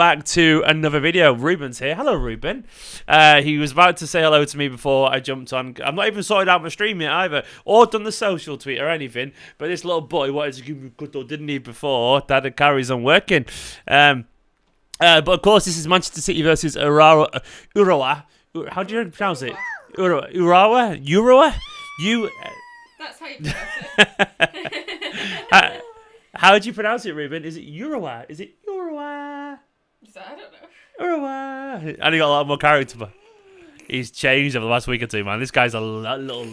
back to another video. Ruben's here. Hello, Ruben. He was about to say hello to me before I jumped on. I'm not even sorted out my stream yet either, or done the social tweet or anything. But this little boy wanted to give me a good though, didn't he, before Dad carries on working. But of course, this is Manchester City versus Urawa. How do you pronounce it? Urawa? That's how you pronounce it. How do you pronounce it, Ruben? Is it Urawa? Is it Urawa? I don't know. Urawa. And he got a lot more character, but he's changed over the last week or two, man. This guy's a little...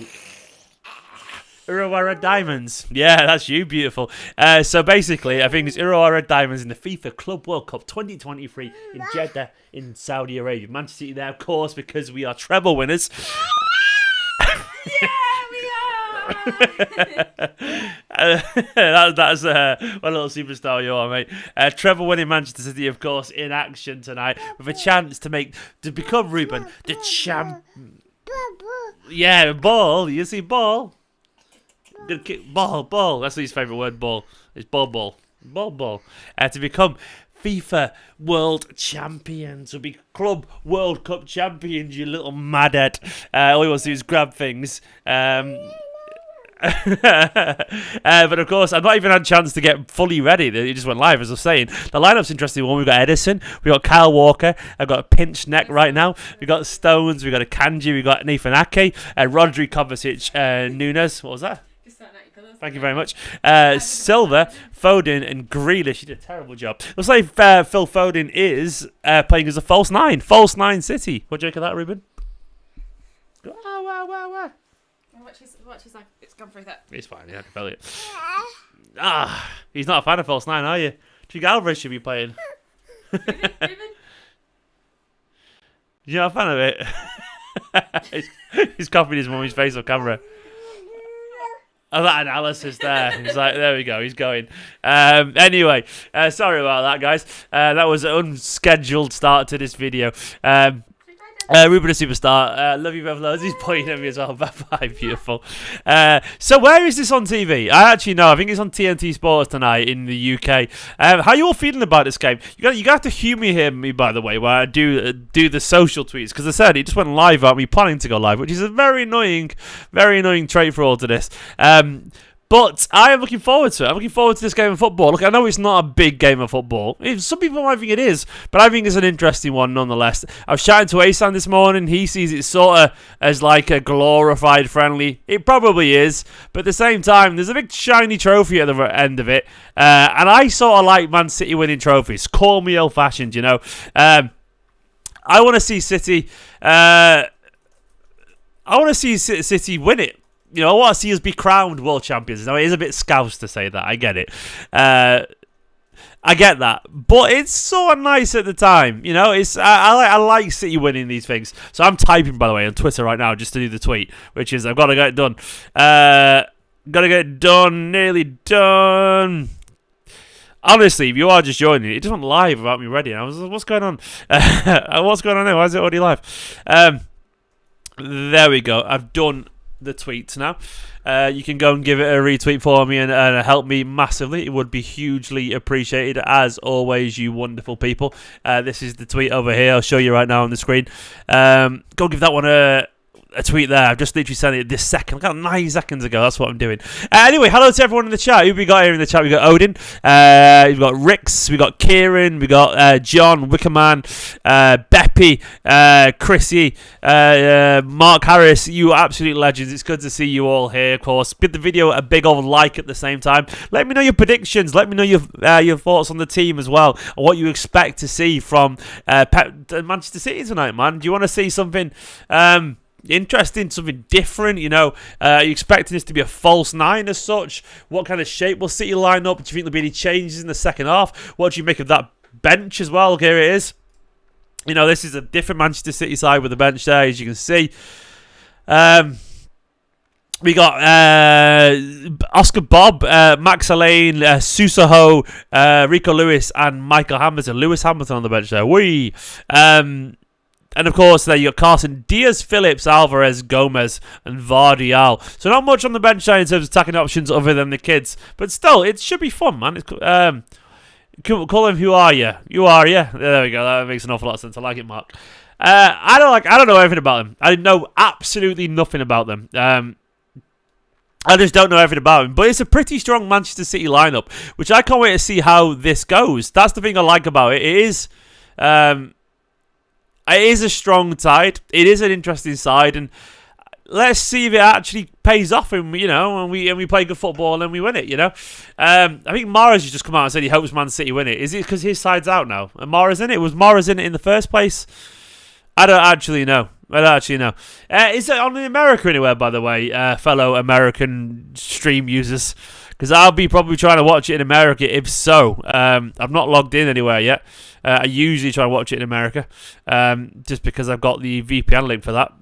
Urawa Red Diamonds. Yeah, that's you. Beautiful. So basically, I think it's Urawa Red Diamonds in the FIFA Club World Cup 2023 in Jeddah in Saudi Arabia. Manchester City there, of course, because we are treble winners. Yeah, we are. That's what a little superstar you are, mate. Treble winning Manchester City, of course, in action tonight with a chance to become Ruben the champ. Yeah, ball. You see, ball. Ball. That's his favourite word, ball. It's ball. To become FIFA World Champion, to be Club World Cup Champions, you little madhead. All he wants to do is grab things. But of course, I've not even had a chance to get fully ready. It just went live, as I was saying. The lineup's interesting one. We've got Edison, we've got Kyle Walker. I've got a pinched neck right now. We've got Stones, we've got a Kanji, we've got Nathan Ake, Rodri, Kovacic, Nunes. What was that? Thank you very much. Silva, Foden, and Grealish. He did a terrible job. Looks like Phil Foden is playing as a false nine. False nine City. What do you think of that, Ruben? Wow. Watch his like, it's gone through that. It's fine, yeah, I can feel it. He's not a fan of false nine, are you? Do you think Alvarez should be playing? Ruben? You're not a fan of it? he's copying his mummy's face on camera. Oh, that analysis there. He's like, there we go, he's going. Anyway, sorry about that, guys. That was an unscheduled start to this video. Ruben a superstar. Love you both loads. He's pointing at me as well. Bye, beautiful. So where is this on TV? I actually know. I think it's on TNT Sports tonight in the UK. How are you all feeling about this game? You got to humour me, by the way, while I do the social tweets, because I said it just went live without me planning to go live, which is a very annoying trait for all to this. But I am looking forward to it. I'm looking forward to this game of football. Look, I know it's not a big game of football. Some people might think it is, but I think it's an interesting one nonetheless. I was chatting to Asan this morning. He sees it sort of as like a glorified friendly. It probably is, but at the same time, there's a big shiny trophy at the end of it. And I sort of like Man City winning trophies. Call me old-fashioned, you know. I want to see City... I want to see City win it. You know, I want to see us be crowned world champions. Now, it is a bit scouse to say that. I get it. I get that. But it's so nice at the time. You know, I like City winning these things. So I'm typing, by the way, on Twitter right now just to do the tweet, which is I've got to get it done. Got to get it done. Nearly done. Honestly, if you are just joining, it just went live without me ready. I was like, what's going on? What's going on there? Why is it already live? There we go. I've done the tweets now. You can go and give it a retweet for me and help me massively. It would be hugely appreciated, as always, you wonderful people. This is the tweet over here. I'll show you right now on the screen. Go give that one a tweet there. I've just literally sent it this second. I got 9 seconds ago. That's what I'm doing. Anyway, hello to everyone in the chat. Who we got here in the chat? We got Odin. We've got Rix. We got Kieran. We got John Wickerman. Beppy. Chrissy. Mark Harris. You absolute legends. It's good to see you all here, of course. Give the video a big old like at the same time. Let me know your predictions. Let me know your thoughts on the team as well, and what you expect to see from Manchester City tonight, man. Do you want to see something... interesting, something different, you know? Are you expecting this to be a false nine as such? What kind of shape will City line up? Do you think there'll be any changes in the second half? What do you make of that bench as well? Here it is. You know, this is a different Manchester City side with the bench there, as you can see. We got Oscar Bob, Max Alain, Susaho, Rico Lewis, and Michael Hamilton. Lewis Hamilton on the bench there. And of course, there you got Carson Diaz, Phillips, Alvarez, Gomez, and Vardial. So not much on the bench there in terms of attacking options other than the kids. But still, it should be fun, man. Call him. Who are you? You are you? There we go. That makes an awful lot of sense. I like it, Mark. I don't know everything about them. I know absolutely nothing about them. I just don't know everything about him. But it's a pretty strong Manchester City lineup, which I can't wait to see how this goes. That's the thing I like about it. It is a strong side. It is an interesting side, and let's see if it actually pays off. And we play good football and we win it. I think Mahrez has just come out and said he hopes Man City win it. Is it because his side's out now and Mahrez in it? Was Mahrez in it in the first place? I don't actually know. Is it on in America anywhere, by the way, fellow American stream users? Because I'll be probably trying to watch it in America. If so, I've not logged in anywhere yet. I usually try to watch it in America, just because I've got the VPN link for that.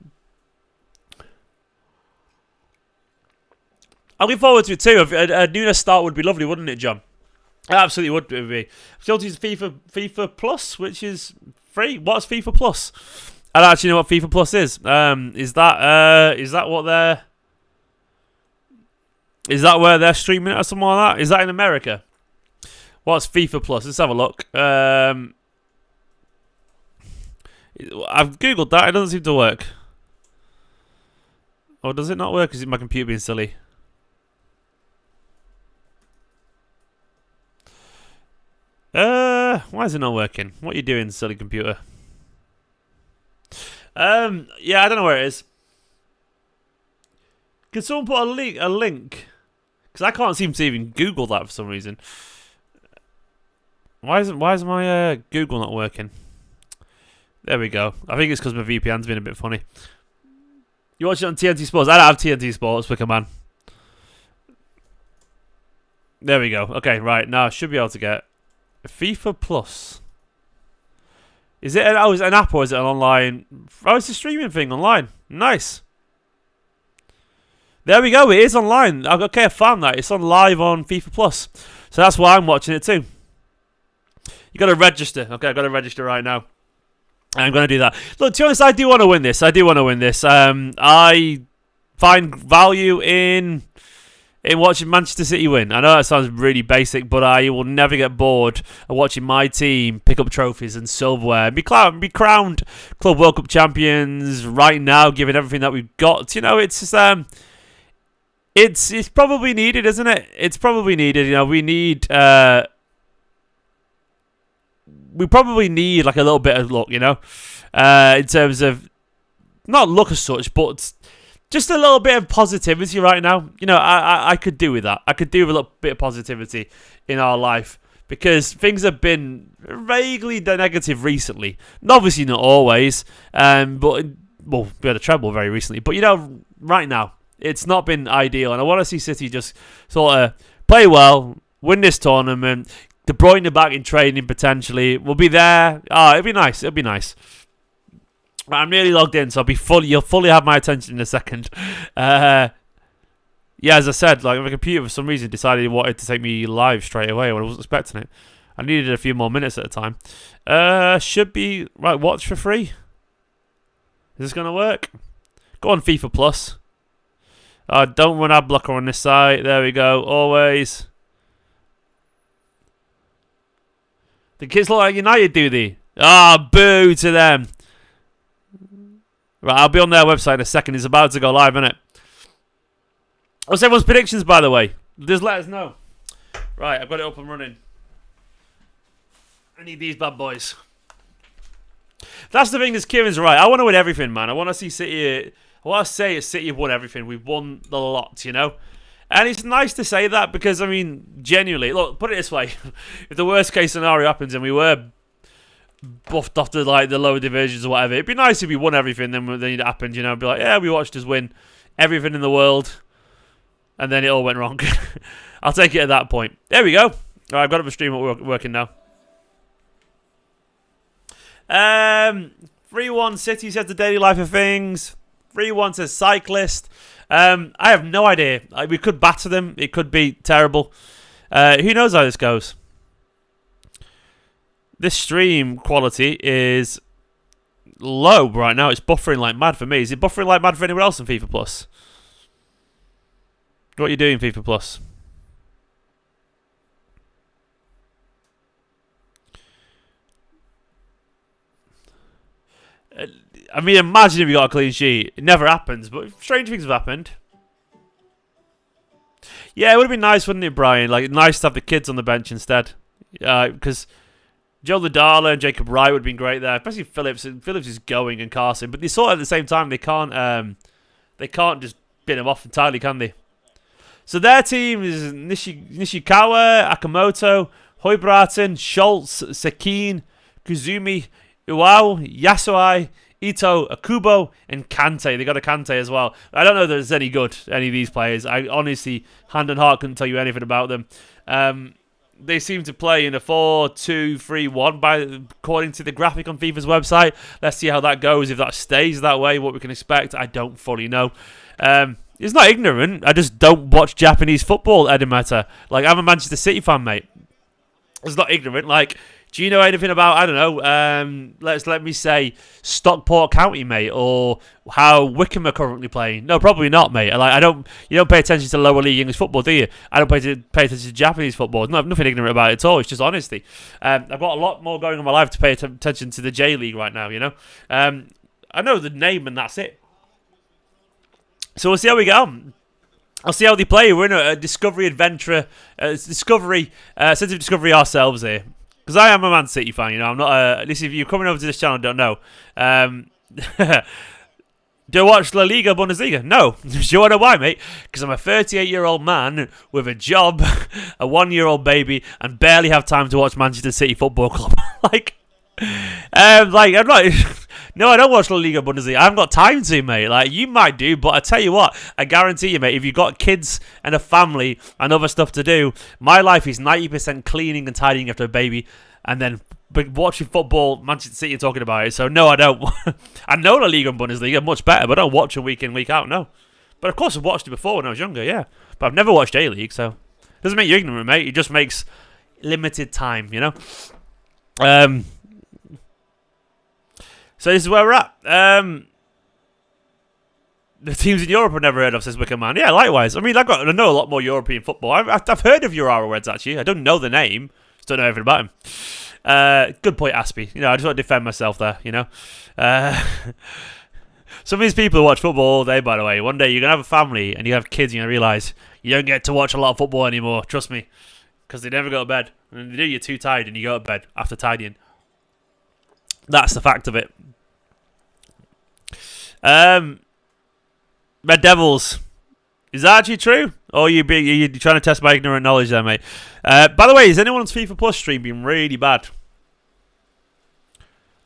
I'm looking forward to it too. A Nunes start would be lovely, wouldn't it, John? It absolutely would be. Still use FIFA Plus, which is free. What's FIFA Plus? I don't actually know what FIFA Plus is. Is that what they're? Is that where they're streaming it or something like that? Is that in America? What's FIFA Plus? Let's have a look. I've googled that. It doesn't seem to work. Or does it not work? Is it my computer being silly? Why is it not working? What are you doing, silly computer? Yeah, I don't know where it is. Can someone put a link? Because I can't seem to even Google that for some reason. Why is my Google not working? There we go. I think it's because my VPN's been a bit funny. You watch it on TNT Sports? I don't have TNT Sports, Wicker Man. There we go. Okay, right. Now I should be able to get FIFA Plus. Is it an app or is it an online? Oh, it's a streaming thing online. Nice. There we go. It is online. Okay, I found that. It's on live on FIFA Plus. So that's why I'm watching it too. You got to register. Okay, I've got to register right now. I'm going to do that. Look, to be honest, I do want to win this. I find value in watching Manchester City win. I know that sounds really basic, but I will never get bored of watching my team pick up trophies and silverware and be crowned Club World Cup champions right now, given everything that we've got. It's just, it's probably needed, isn't it? It's probably needed. We probably need like a little bit of luck, in terms of not luck as such, but just a little bit of positivity right now. I could do with that. I could do with a little bit of positivity in our life because things have been vaguely negative recently. Obviously not always, but we had a treble very recently. But right now it's not been ideal, and I want to see City just sort of play well, win this tournament. De Bruyne back in training potentially. We'll be there. It'll be nice. I'm really logged in, so you'll fully have my attention in a second. Yeah, as I said, like my computer for some reason decided it wanted to take me live straight away when I wasn't expecting it. I needed a few more minutes at a time. Should be right. Watch for free. Is this gonna work? Go on FIFA Plus. Don't run ad blocker on this site. There we go. Always. The kids look like United, do they? Boo to them. Right, I'll be on their website in a second. It's about to go live, isn't it? What's everyone's predictions, by the way? Just let us know. Right, I've got it up and running. I need these bad boys. That's the thing, is Kieran's right. I want to win everything, man. I want to see City. I want to say City have won everything. We've won the lot, And it's nice to say that because, genuinely, look, put it this way. If the worst case scenario happens and we were buffed off to the lower divisions or whatever, it'd be nice if we won everything, then it happened, be like, yeah, we watched us win everything in the world, and then it all went wrong. I'll take it at that point. There we go. All right, I've got up a stream working now. 3-1 City says the daily life of things. 3-1 says cyclist. I have no idea. We could batter them. It could be terrible. Who knows how this goes? This stream quality is low right now. It's buffering like mad for me. Is it buffering like mad for anyone else in FIFA Plus? What are you doing, FIFA Plus? I mean, imagine if you got a clean sheet. It never happens, but strange things have happened. Yeah, it would have been nice, wouldn't it, Brian? Like, nice to have the kids on the bench instead. Because Joe Ladala and Jacob Wright would have been great there, especially Phillips. And Phillips is going and Carson, but they sort of at the same time they can't just bin them off entirely, can they? So their team is Nishikawa, Akamoto, Hoibraten, Schultz, Sekine, Kuzumi, Uau, Yasuai, Ito, Akubo, and Kante. They got a Kante as well. I don't know if there's any good, any of these players. I honestly, hand on heart, couldn't tell you anything about them. They seem to play in a 4-2-3-1 according to the graphic on FIFA's website. Let's see how that goes. If that stays that way, what we can expect, I don't fully know. It's not ignorant. I just don't watch Japanese football, Edimeta. Like, I'm a Manchester City fan, mate. It's not ignorant. Like, do you know anything about, I don't know, let me say Stockport County, mate, or how Wickham are currently playing? No, probably not, mate. Like, you don't pay attention to lower league English football, do you? I don't pay attention to Japanese football. No, I've nothing ignorant about it at all. It's just honesty. I've got a lot more going on in my life to pay attention to the J League right now, you know? I know the name and that's it. So we'll see how we get on. I'll see how they play. We're in a discovery adventure, sense of discovery ourselves here. Because I am a Man City fan, you know. I'm not. At least if you're coming over to this channel, don't know. Do I watch La Liga, Bundesliga? No. Do you want to know why, mate? Because I'm a 38-year-old man with a job, a 1-year-old baby, and barely have time to watch Manchester City Football Club. I'm not. No, I don't watch La Liga Bundesliga. I haven't got time to, mate. Like, you might do, but I tell you what, I guarantee you, mate, if you've got kids and a family and other stuff to do, my life is 90% cleaning and tidying after a baby, and then watching football, Manchester City are talking about it. So, no, I don't. I know La Liga and Bundesliga much better, but I don't watch them week in, week out, no. But, of course, I've watched it before when I was younger, yeah. But I've never watched A-League, so it doesn't make you ignorant, mate. It just makes limited time, you know. So this is where we're at. The teams in Europe I've never heard of, says Wicker Man. Yeah, likewise. I mean, I know a lot more European football. I've heard of Urawa Reds, actually. I don't know the name. Just don't know everything about him. Good point, Aspie. You know, I just want to defend myself there, you know. Some of these people who watch football all day, by the way, one day you're going to have a family and you have kids and you realise you don't get to watch a lot of football anymore. Trust me. Because they never go to bed. And when they do, you're too tired and you go to bed after tidying. That's the fact of it. Red Devils. Is that actually true? Or are you trying to test my ignorant knowledge there, mate? By the way, is anyone's FIFA Plus stream been really bad?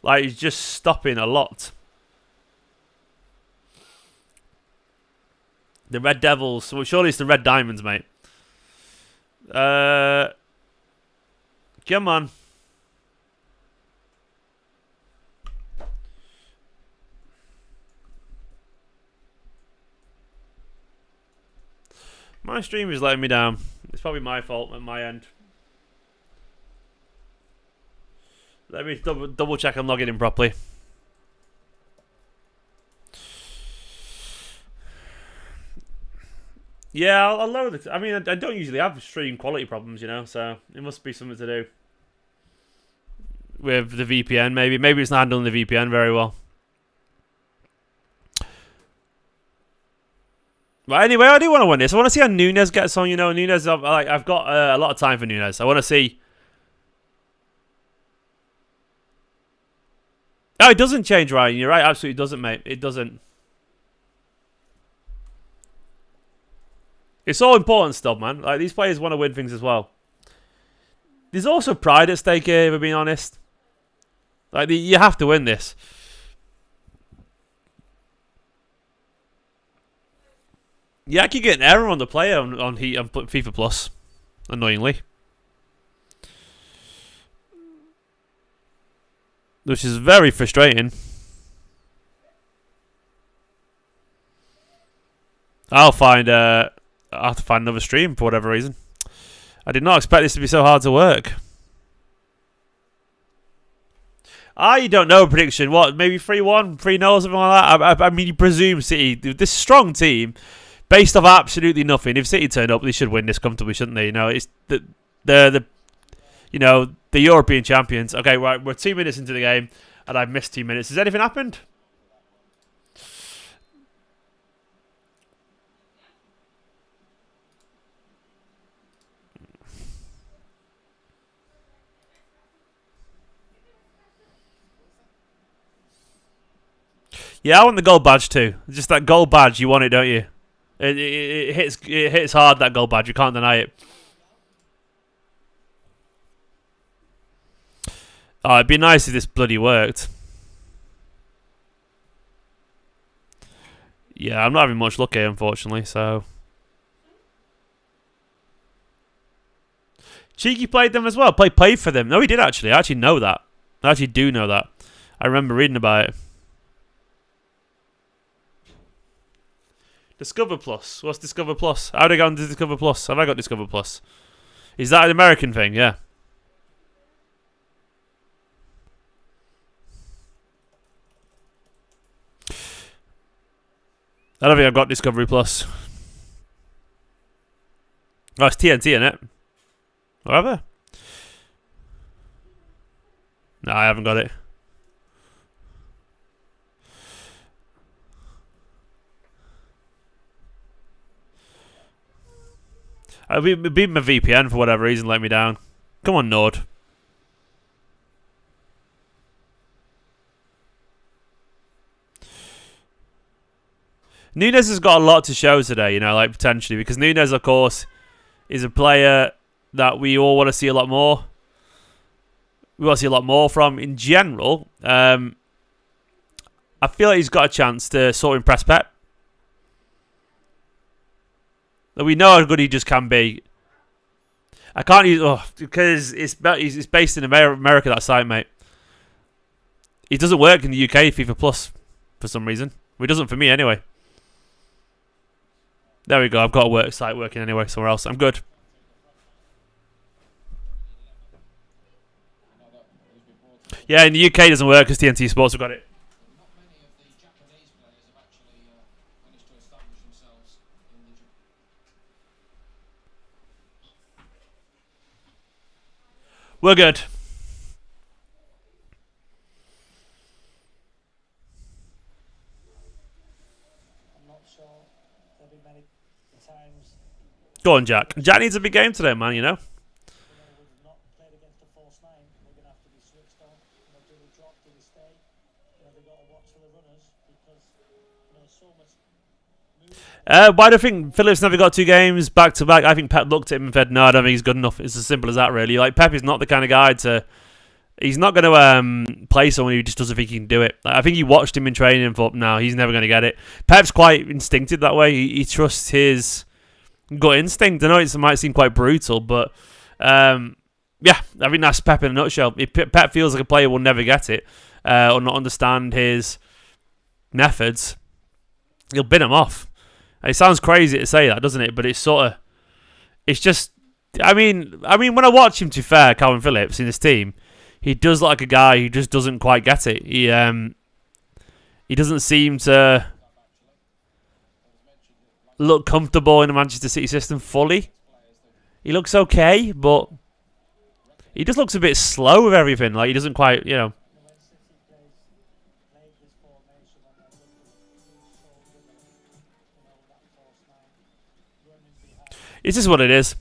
Like, it's just stopping a lot. The Red Devils. Well, surely it's the Red Diamonds, mate. Come on. My stream is letting me down. It's probably my fault at my end. Let me double check I'm logging in properly. Yeah, I'll load it. I mean, I don't usually have stream quality problems, you know, so it must be something to do with the VPN, maybe. Maybe it's not handling the VPN very well. But anyway, I do want to win this. I want to see how Nunes gets on. You know, Nunes. I've got a lot of time for Nunes. I want to see. Oh, it doesn't change, Ryan. You're right. Absolutely doesn't, mate. It doesn't. It's all important stuff, man. Like, these players want to win things as well. There's also pride at stake here, if we're being honest. Like, you have to win this. Yeah, I keep getting error on the player on FIFA Plus, annoyingly. Which is very frustrating. I'll have to find another stream for whatever reason. I did not expect this to be so hard to work. You don't know a prediction. What, maybe 3-1, 3-0, something like that? I mean, you presume City, this strong team, based off absolutely nothing. If City turn up, they should win this comfortably, shouldn't they? You know, it's the the European champions. Okay, right, we're 2 minutes into the game, and I've missed 2 minutes. Has anything happened? Yeah, I want the gold badge too. Just that gold badge, you want it, don't you? It hits hard, that gold badge. You can't deny it. Oh, it'd be nice if this bloody worked. Yeah, I'm not having much luck here, unfortunately, so... Cheeky played them as well. Played for them. No, he did actually. I actually know that. I actually do know that. I remember reading about it. Discover Plus. What's Discover Plus? How do I go on to Discover Plus? Have I got Discover Plus? Is that an American thing? Yeah. I don't think I've got Discovery Plus. Oh, it's TNT, isn't it? Whatever. No, I haven't got it. I beat my VPN for whatever reason, let me down. Come on, Nord. Nunez has got a lot to show today, like potentially, because Nunez, of course, is a player that we all want to see a lot more. We want to see a lot more from. In general, I feel like he's got a chance to sort of impress Pep. We know how good he just can be. I can't use because it's based in America, that site, mate. It doesn't work in the UK FIFA Plus for some reason. Well, it doesn't for me anyway. There we go. I've got a site working anyway somewhere else. I'm good. Yeah, in the UK it doesn't work because TNT Sports have got it. We're good. Go on, Jack. Jack needs a big game today, man, Why do I think Phillips never got 2 games back to back? I think Pep looked at him and said, no, I don't think he's good enough. It's as simple as that, really. Like, Pep is not the kind of guy to... He's not going to play someone who just doesn't think he can do it. Like, I think he watched him in training and thought, no, he's never going to get it. Pep's quite instinctive that way. He trusts his gut instinct. I know it might seem quite brutal, but... yeah, I think that's Pep in a nutshell. If Pep feels like a player will never get it or not understand his methods, he'll bin him off. It sounds crazy to say that, doesn't it? But it's sort of... It's just... I mean, when I watch him, to be fair, Calvin Phillips, in his team, he does look like a guy who just doesn't quite get it. He doesn't seem to look comfortable in the Manchester City system fully. He looks okay, but he just looks a bit slow with everything. Like, he doesn't quite, It's just what it is.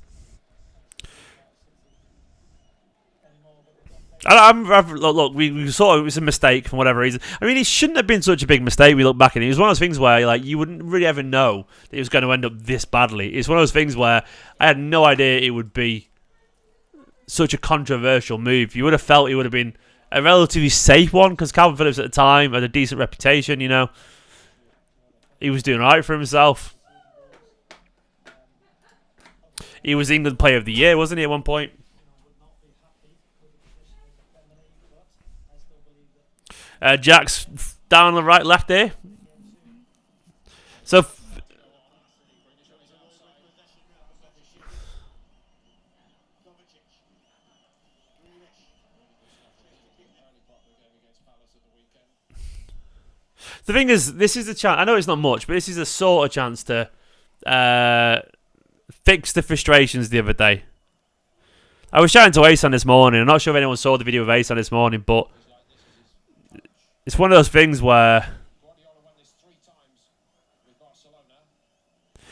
Look, we sort of, it's a mistake for whatever reason. I mean, it shouldn't have been such a big mistake. We look back at it. It was one of those things where, like, you wouldn't really ever know that it was going to end up this badly. It's one of those things where I had no idea it would be such a controversial move. You would have felt it would have been a relatively safe one because Calvin Phillips at the time had a decent reputation. He was doing all right for himself. He was England Player of the Year, wasn't he, at one point? Jack's down on the right, left there. So... The thing is, this is a chance. I know it's not much, but this is a sort of chance to fix the frustrations the other day. I was chatting to Ace on this morning. I'm not sure if anyone saw the video of Ace on this morning, but it's one of those things where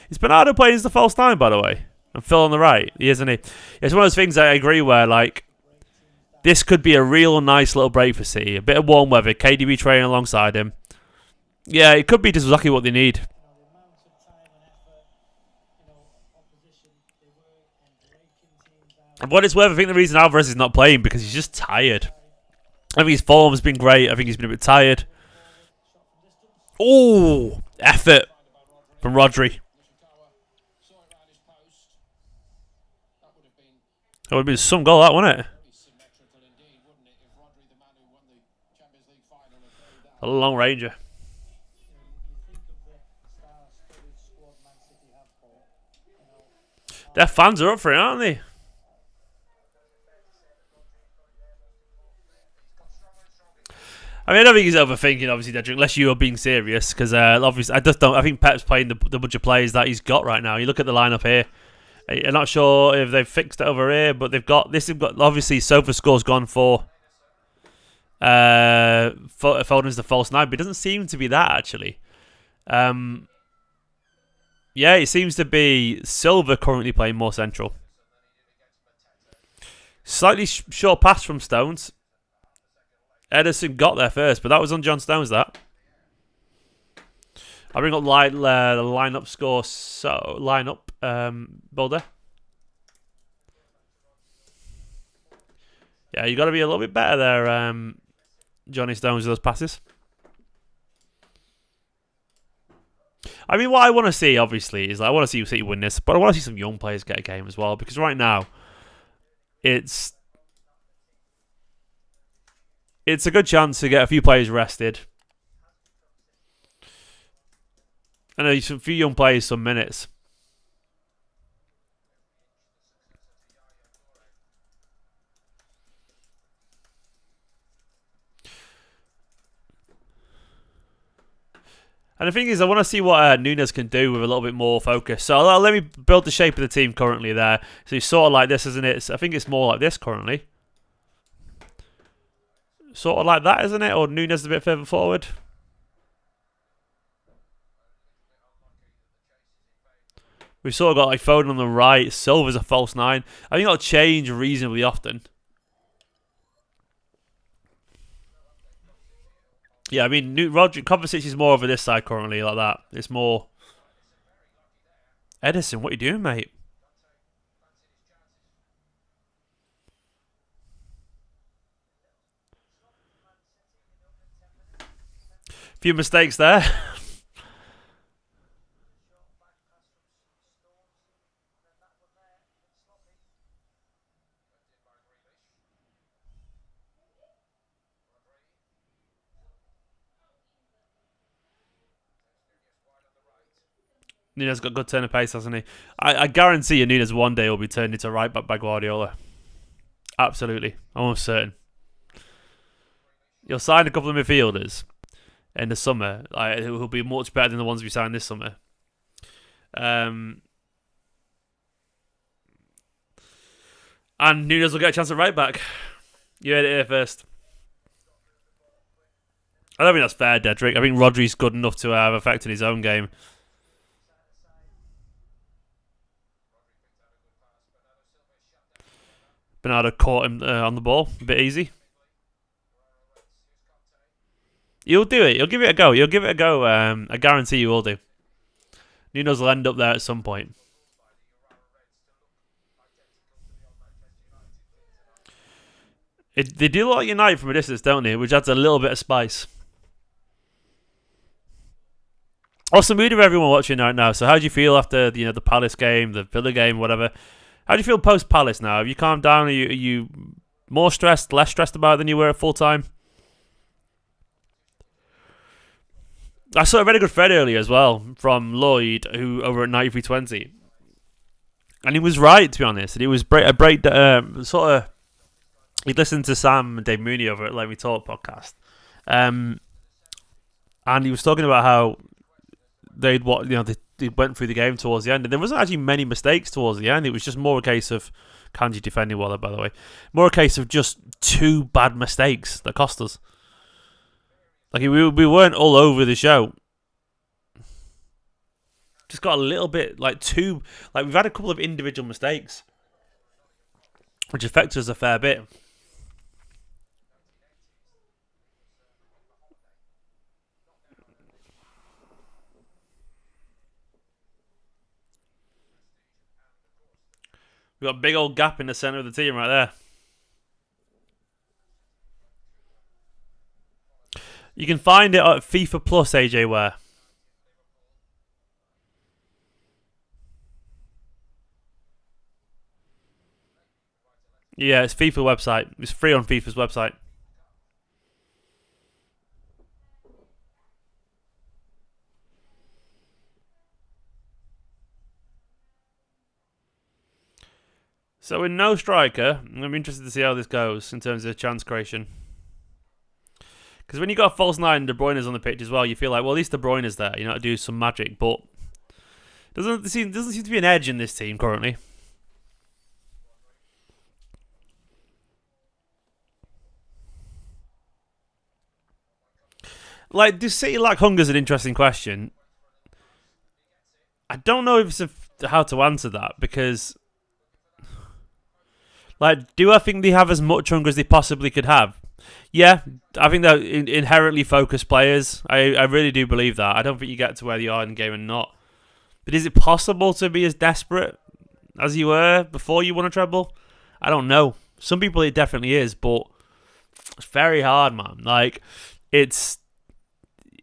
it's Bernardo playing as the false nine, by the way, and Phil on the right. He isn't he? It's one of those things I agree where like this could be a real nice little break for City. A bit of warm weather, KDB training alongside him. Yeah, it could be just exactly what they need. And what it's worth, I think the reason Alvarez is not playing because he's just tired. I think his form's been great. I think he's been a bit tired. Oh, effort from Rodri. That would have been some goal, that, wouldn't it? A long ranger. Their fans are up for it, aren't they? I mean, I don't think he's overthinking, obviously, Dedrick, unless you are being serious. Because obviously, I just don't. I think Pep's playing the bunch of players that he's got right now. You look at the lineup here. I'm not sure if they've fixed it over here, but they've got this. They've got obviously SofaScore's gone for Foden's the false nine, but it doesn't seem to be that actually. Yeah, it seems to be Silva currently playing more central. Slightly short pass from Stones. Ederson got there first, but that was on John Stones. That. I'll bring up the lineup score. So lineup builder. Yeah, you got to be a little bit better there, Johnny Stones, with those passes. I mean, what I want to see, obviously, is I want to see City win this, but I want to see some young players get a game as well, because right now, it's a good chance to get a few players rested. And a few young players some minutes. And the thing is, I want to see what Nunes can do with a little bit more focus. So let me build the shape of the team currently there. So it's sort of like this, isn't it? I think it's more like this currently. Sort of like that, isn't it? Or Nunes a bit further forward. We've sort of got like Foden on the right. Silva's a false nine. I think that'll change reasonably often. Yeah, I mean, Kovacic is more over this side currently, like that. It's more... Ederson, what are you doing, mate? Few mistakes there. Nunes got good turn of pace, hasn't he? I guarantee you Nunes one day will be turned into right back by Guardiola. Absolutely. Almost certain. You'll sign a couple of midfielders in the summer who'll be much better than the ones we signed this summer. And Nunes will get a chance at right back. You heard it here first. I don't think that's fair, Dedrick. I think Rodri's good enough to have effect in his own game. Bernardo caught him on the ball. A bit easy. You'll do it. You'll give it a go. You'll give it a go. I guarantee you will do. Nunes will end up there at some point. They do look like United from a distance, don't they? Which adds a little bit of spice. What's the mood of everyone watching right now? So how do you feel after the Palace game, the Villa game, whatever? How do you feel post Palace now? Have you calmed down? Are you more stressed, less stressed about it than you were at full time? I saw a very good thread earlier as well from Lloyd, who over at 9320, and he was right, to be honest. And he was sort of. He listened to Sam and Dave Mooney over at Let Me Talk podcast, and he was talking about how he went through the game towards the end, and there wasn't actually many mistakes towards the end. It was just more a case of Kanji defending well, by the way, more a case of just 2 bad mistakes that cost us. Like we weren't all over the show. Just got a little bit like we've had a couple of individual mistakes, which affects us a fair bit. We've got a big old gap in the centre of the team right there. You can find it at FIFA Plus, AJ Ware. Yeah, it's FIFA website. It's free on FIFA's website. So with no striker, I'm interested to see how this goes in terms of chance creation. Because when you got a false 9 and De Bruyne's on the pitch as well, you feel like, well, at least De Bruyne's there, to do some magic. But doesn't seem to be an edge in this team currently. Like, does City lack hunger is an interesting question. I don't know if how to answer that, because, like, do I think they have as much hunger as they possibly could have? Yeah, I think they're inherently focused players. I really do believe that. I don't think you get to where they are in the game and not. But is it possible to be as desperate as you were before you won a treble? I don't know. Some people it definitely is, but it's very hard, man. Like, it's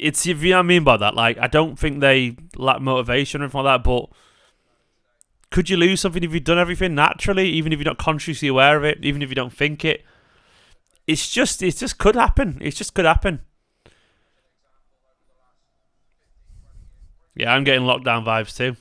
if you know what I mean by that. Like, I don't think they lack motivation or anything like that, but could you lose something if you've done everything naturally, even if you're not consciously aware of it, even if you don't think it? It just could happen. It just could happen. Yeah, I'm getting lockdown vibes too.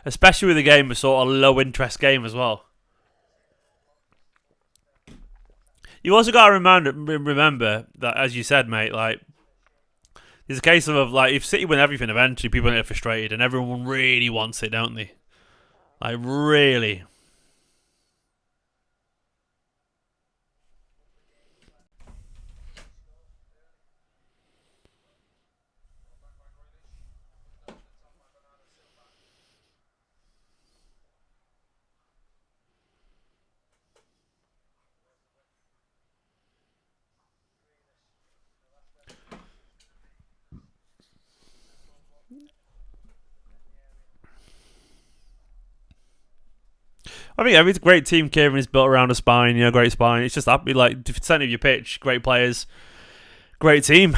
Especially with a game, a sort of low interest game as well. You also got to remember that, as you said, mate, like, it's a case of, like, if City win everything, eventually people get frustrated and everyone really wants it, don't they? Like, really. I think every great team, Kieran, is built around a spine, great spine. It's just that, like, centre of your pitch, great players, great team.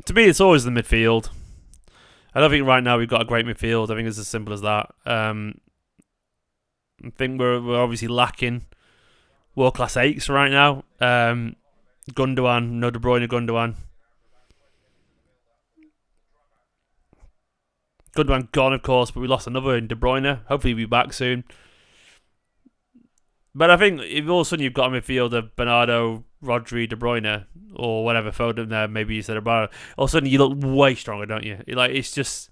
To me, it's always the midfield. I don't think right now we've got a great midfield. I think it's as simple as that. I think we're obviously lacking world-class 8s right now. Gundogan, no De Bruyne, Gundogan. Gundogan gone, of course, but we lost another in De Bruyne. Hopefully he'll be back soon. But I think if all of a sudden you've got a midfield of Bernardo, Rodri, De Bruyne, or whatever, Foden there, maybe you said Bernardo, all of a sudden you look way stronger, don't you? Like, it's just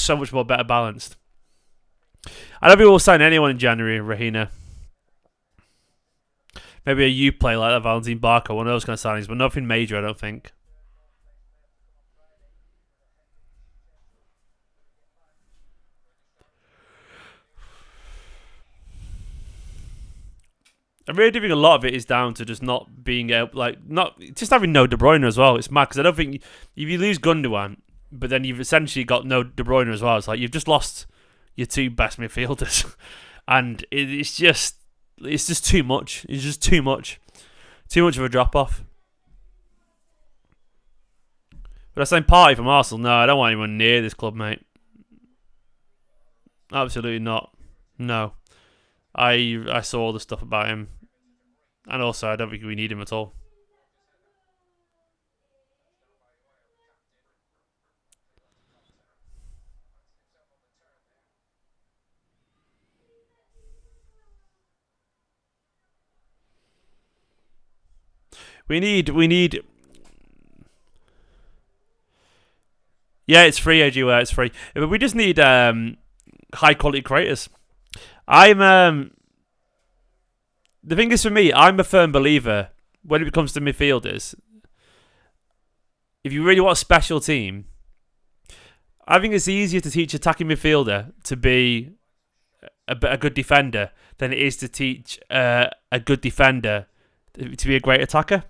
so much more better balanced. I don't think we'll sign anyone in January, Rahina. Maybe a youth player like that, Valentin Barker, one of those kind of signings, but nothing major, I don't think. I really do think a lot of it is down to just not being able, just having no De Bruyne as well. It's mad because I don't think if you lose Gundogan, but then you've essentially got no De Bruyne as well. It's like you've just lost your 2 best midfielders, and it's just too much. It's just too much of a drop off. But I saying Party from Arsenal. No, I don't want anyone near this club, mate. Absolutely not. No. I saw all the stuff about him, and also I don't think we need him at all. We need. Yeah, it's free, AGWare, it's free. But we just need high quality creators. The thing is for me, I'm a firm believer when it comes to midfielders. If you really want a special team, I think it's easier to teach attacking midfielder to be a good defender than it is to teach a good defender to be a great attacker.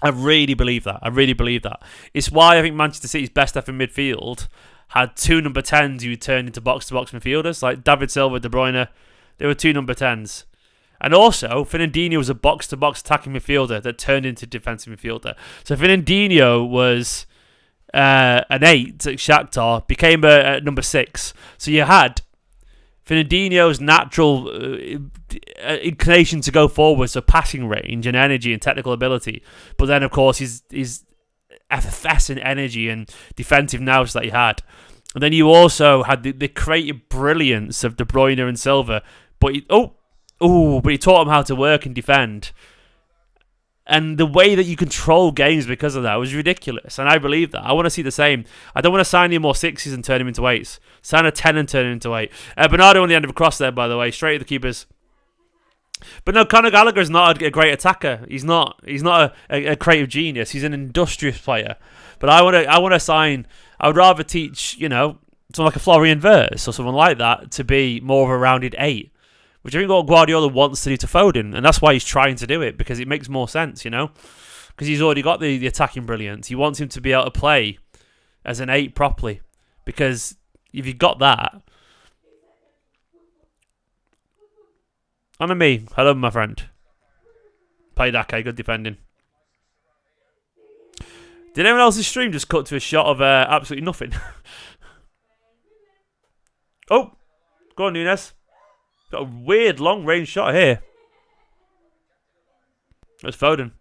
I really believe that. It's why I think Manchester City's best ever midfield had 2 number 10s who turned into box-to-box midfielders, like David Silva, De Bruyne. They were 2 number 10s. And also, Fernandinho was a box-to-box attacking midfielder that turned into defensive midfielder. So Fernandinho was an 8 at Shakhtar, became a number 6. So you had Fernandinho's natural inclination to go forward, so passing range and energy and technical ability. But then, of course, his effervescent energy and defensive nous that he had. And then you also had the creative brilliance of De Bruyne and Silva. But he taught him how to work and defend. And the way that you control games because of that was ridiculous. And I believe that. I want to see the same. I don't want to sign any more 6s and turn him into 8s. Sign a 10 and turn him into 8. Bernardo on the end of a cross there, by the way. Straight at the keepers. But no, Conor Gallagher is not a great attacker. He's not a creative genius. He's an industrious player. But I want to sign... I would rather teach, someone like a Florian Wirtz or someone like that to be more of a rounded 8. Which I think what Guardiola wants to do to Foden, and that's why he's trying to do it, because it makes more sense, because he's already got the attacking brilliance. He wants him to be able to play as an 8 properly, because if you've got that... On me, hello my friend. Played Ake, good defending. Did anyone else's stream just cut to a shot of absolutely nothing? Oh, go on Nunes. Got a weird long-range shot here. That's Foden.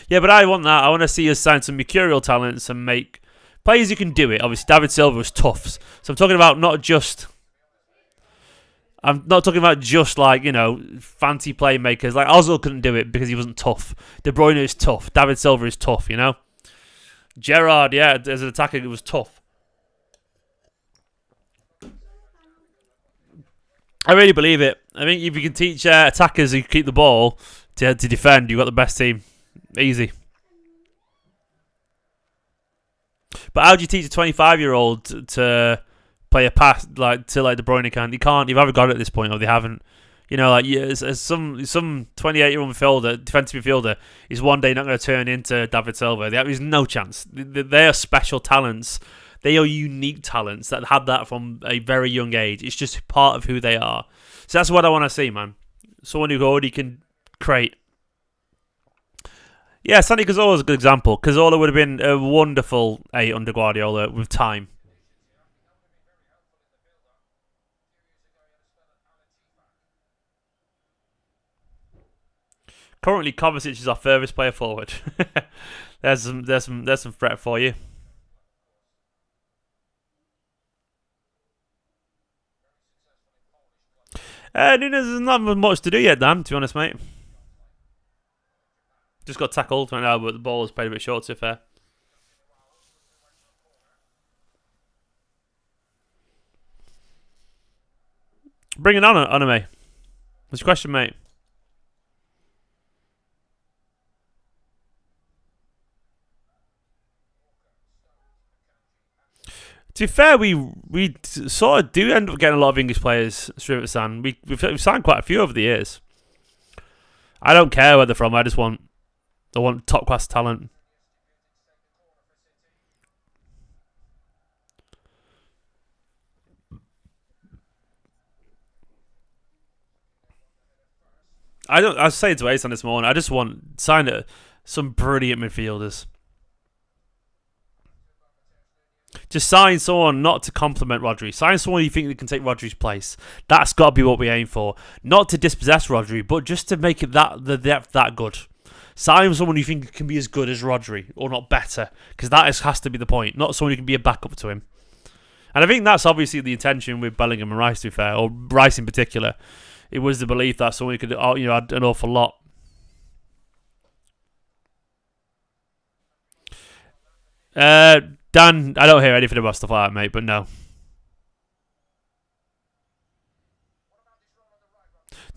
Yeah, but I want that. I want to see us sign some mercurial talents and make players who can do it. Obviously, David Silva was tough. So I'm talking about not just... I'm not talking about just like, fancy playmakers. Like Ozil couldn't do it because he wasn't tough. De Bruyne is tough. David Silva is tough, Gerrard, yeah, as an attacker, it was tough. I really believe it. I think if you can teach attackers who keep the ball to defend, you've got the best team. Easy. But how do you teach a 25-year-old to play a pass like De Bruyne can? You can't. You've either got it at this point or they haven't. As some 28-year-old midfielder, defensive midfielder, is one day not going to turn into David Silva. There is no chance. They are special talents. They are unique talents that had that from a very young age. It's just part of who they are. So that's what I want to see, man. Someone who already can create. Yeah, Santi Cazorla is a good example. Cazorla would have been a wonderful 8 under Guardiola with time. Currently, Kovacic is our furthest player forward. There's some threat for you. Nunes has not much to do yet, Dan. To be honest, mate. Just got tackled right now, but the ball was played a bit short. To be fair. Bring it on me. What's your question, mate? To be fair, we sort of do end up getting a lot of English players through at San. We've signed quite a few over the years. I don't care where they're from. I want top class talent. I was saying to Asan this morning, I just want some brilliant midfielders. Just sign someone not to complement Rodri. Sign someone you think that can take Rodri's place. That's got to be what we aim for. Not to dispossess Rodri, but just to make it the depth that good. Sign someone you think can be as good as Rodri, or not better, because that has to be the point. Not someone who can be a backup to him. And I think that's obviously the intention with Bellingham and Rice, to be fair, or Rice in particular. It was the belief that someone could, add an awful lot. Dan, I don't hear anything about stuff like that, mate, but no.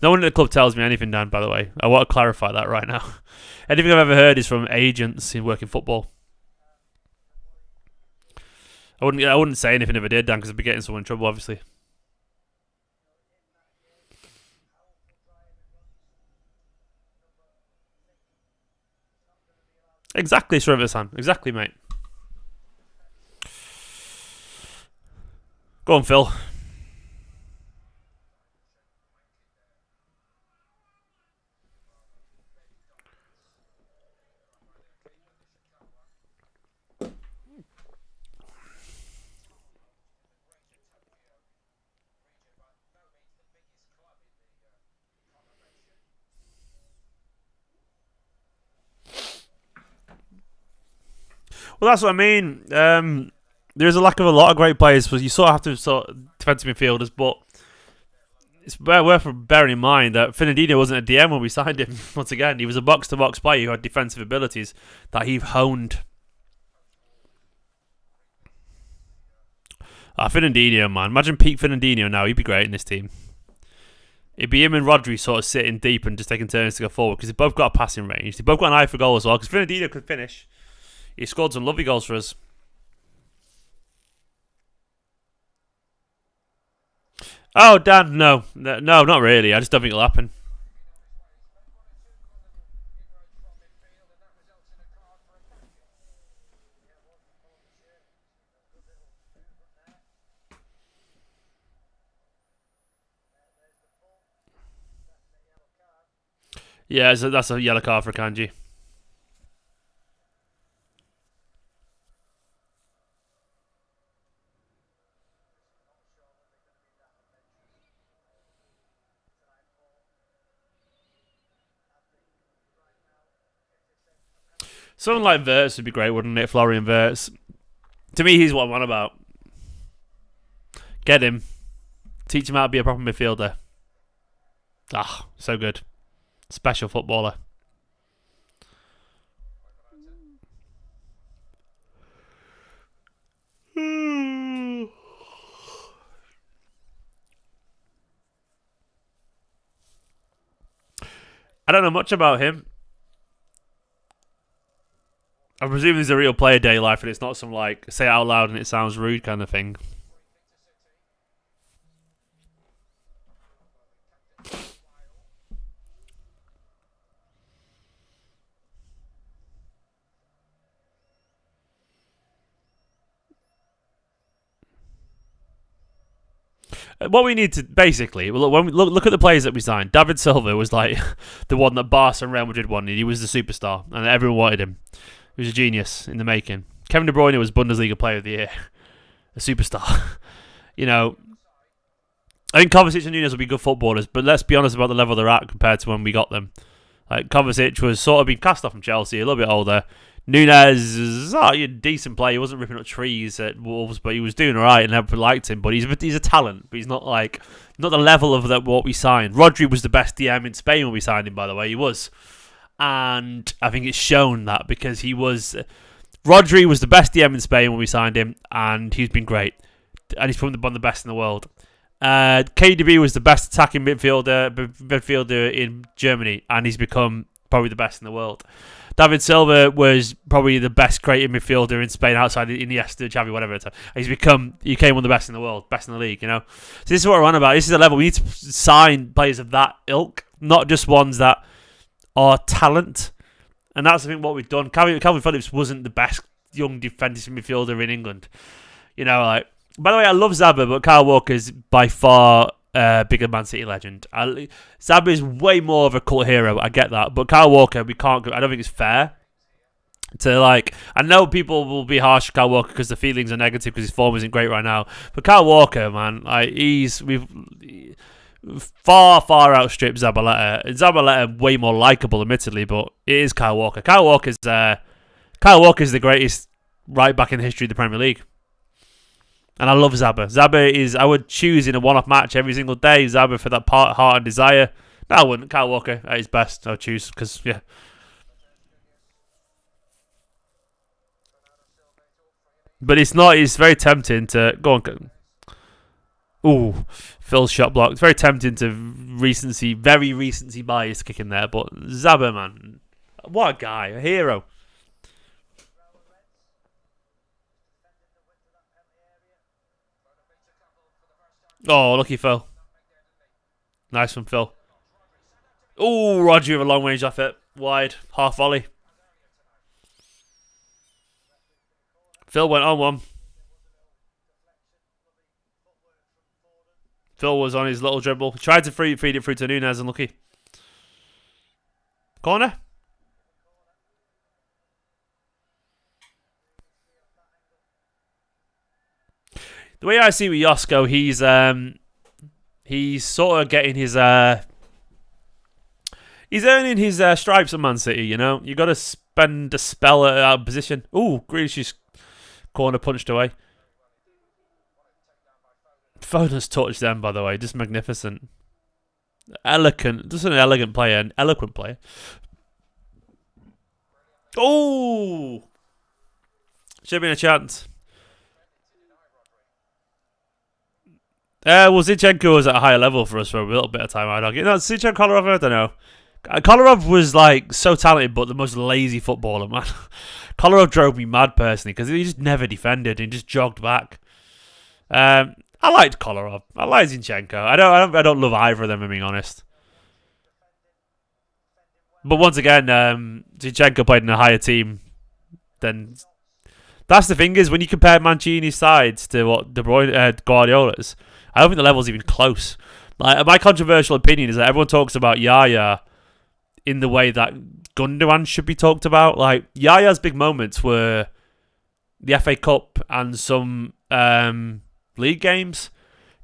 No one at the club tells me anything, Dan, by the way. I want to clarify that right now. Anything I've ever heard is from agents who work in football. I wouldn't say anything if I did, Dan, because I'd be getting someone in trouble, obviously. Exactly, Sir River-san. Exactly, mate. Go on, Phil. Well, that's what I mean. There's a lack of a lot of great players, but you sort of have to defensive midfielders. But it's worth bearing in mind that Fernandinho wasn't a DM when we signed him. Once again, he was a box-to-box player who had defensive abilities that he honed. Fernandinho, man. Imagine peak Fernandinho now. He'd be great in this team. It'd be him and Rodri sort of sitting deep and just taking turns to go forward because they've both got a passing range. They've both got an eye for goal as well because Fernandinho could finish. He scored some lovely goals for us. Oh, Dan, no, not really. I just don't think it'll happen. Yeah, that's a yellow card for Kanji. Someone like Wirtz would be great, wouldn't it? Florian Wirtz. To me, he's what I'm on about. Get him. Teach him how to be a proper midfielder. So good. Special footballer. I don't know much about him. I presume there's a real player day life and it's not some like say it out loud and it sounds rude kind of thing. What we need to basically when we look at the players that we signed. David Silva was like the one that Barca and Real Madrid wanted. He was the superstar and everyone wanted him. He was a genius in the making. Kevin De Bruyne was Bundesliga Player of the Year, a superstar. I think Kovacic and Nunez will be good footballers, but let's be honest about the level they're at compared to when we got them. Like Kovacic was sort of being cast off from Chelsea, a little bit older. Nunez is a decent player. He wasn't ripping up trees at Wolves, but he was doing all right, and everyone liked him. But he's a talent, but he's not the level of what we signed. Rodri was the best DM in Spain when we signed him. By the way, he was, and I think it's shown that because Rodri was the best DM in Spain when we signed him, and he's been great, and he's probably one of the best in the world. KDB was the best attacking midfielder in Germany, and he's become probably the best in the world. David Silva was probably the best creative midfielder in Spain outside Iniesta, Xavi, whatever. He became one of the best in the world, best in the league, So this is what we're on about. This is the level. We need to sign players of that ilk, not just ones that are talent. And that's, I think, what we've done. Calvin Phillips wasn't the best young defensive midfielder in England. By the way, I love Zabba, but Kyle Walker's by far bigger Man City legend. Zabba is way more of a cult hero. I get that, but Kyle Walker, I don't think it's fair to I know people will be harsh to Kyle Walker because the feelings are negative because his form isn't great right now. But Kyle Walker, man, we've far outstripped Zabaleta. Zabaleta way more likable, admittedly, but it is Kyle Walker. Kyle Walker's the greatest right back in the history of the Premier League. And I love Zabba. Zabba is, I would choose in a one-off match every single day, Zabba for that heart and desire. No, I wouldn't. Kyle Walker at his best, I would choose, because, yeah. But it's not, it's very tempting to, go on. Ooh, Phil's shot block. It's very tempting to very recency bias kick in there, but Zabba, man, what a guy, a hero. Oh, lucky Phil. Nice from Phil. Oh, Roger with a long range off it. Wide. Half volley. Phil went on one. Phil was on his little dribble. Tried to feed it through to Nunez, unlucky. Corner. The way I see with Josko, he's sort of getting his he's earning his stripes at Man City. You know, you got to spend a spell at out of position. Ooh, Grealish's corner punched away. Foden's touched them, by the way, just magnificent, elegant. Just an elegant player, an eloquent player. Oh, should have been a chance. Well, Zinchenko was at a higher level for us for a little bit of time, I'd argue. No, Zinchenko, Kolarov, I don't know. Kolarov was like so talented, but the most lazy footballer, man. Kolarov drove me mad personally because he just never defended and just jogged back. I liked Kolarov. I liked Zinchenko. I don't love either of them, if I'm being honest. But once again, Zinchenko played in a higher team than. That's the thing is when you compare Mancini's sides to what De Bruyne, Guardiola's, I don't think the level's even close. Like my controversial opinion is that everyone talks about Yaya in the way that Gundogan should be talked about. Like Yaya's big moments were the FA Cup and some league games.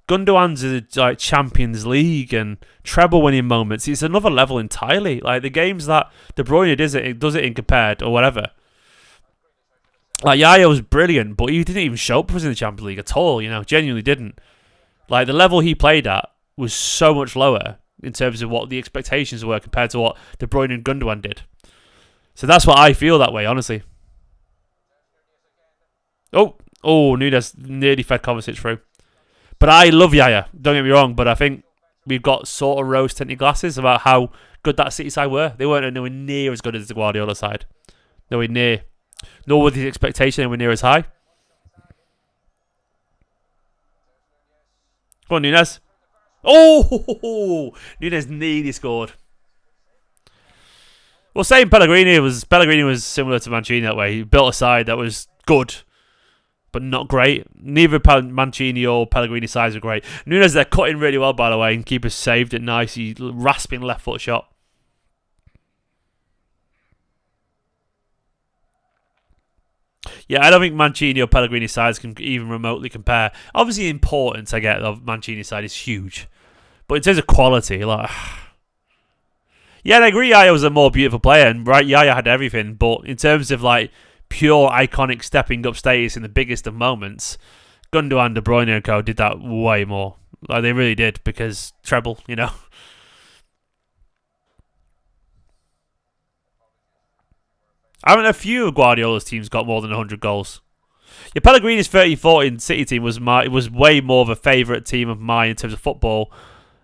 Gundogan's is like Champions League and treble winning moments. It's another level entirely. Like the games that De Bruyne does it in compared or whatever. Like Yaya was brilliant, but he didn't even show up for us in the Champions League at all. You know, genuinely didn't. Like the level he played at was so much lower in terms of what the expectations were compared to what De Bruyne and Gundogan did. So that's what I feel that way, honestly. Oh, Nunez nearly fed Kovacic through. But I love Yaya, don't get me wrong, but I think we've got sort of rose-tinted glasses about how good that City side were. They weren't nowhere near as good as the Guardiola side. Nowhere near. Nor was the expectation anywhere near as high. Come on, Nunez. Oh, Nunez nearly scored. Well, saying Pellegrini was similar to Mancini that way. He built a side that was good, but not great. Neither Mancini or Pellegrini sides were great. Nunez, they're cutting really well, by the way, and keeper saved it nice. He rasping left foot shot. Yeah, I don't think Mancini or Pellegrini sides can even remotely compare. Obviously, importance I get of Mancini's side is huge, but in terms of quality, like, yeah, I agree. Yaya was a more beautiful player, and right, Yaya had everything. But in terms of like pure iconic stepping up status in the biggest of moments, Gundogan, De Bruyne, and co did that way more. Like they really did because treble, you know. I mean, a few of Guardiola's teams got more than 100 goals. Yeah, Pellegrini's 30-40 City team was way more of a favourite team of mine in terms of football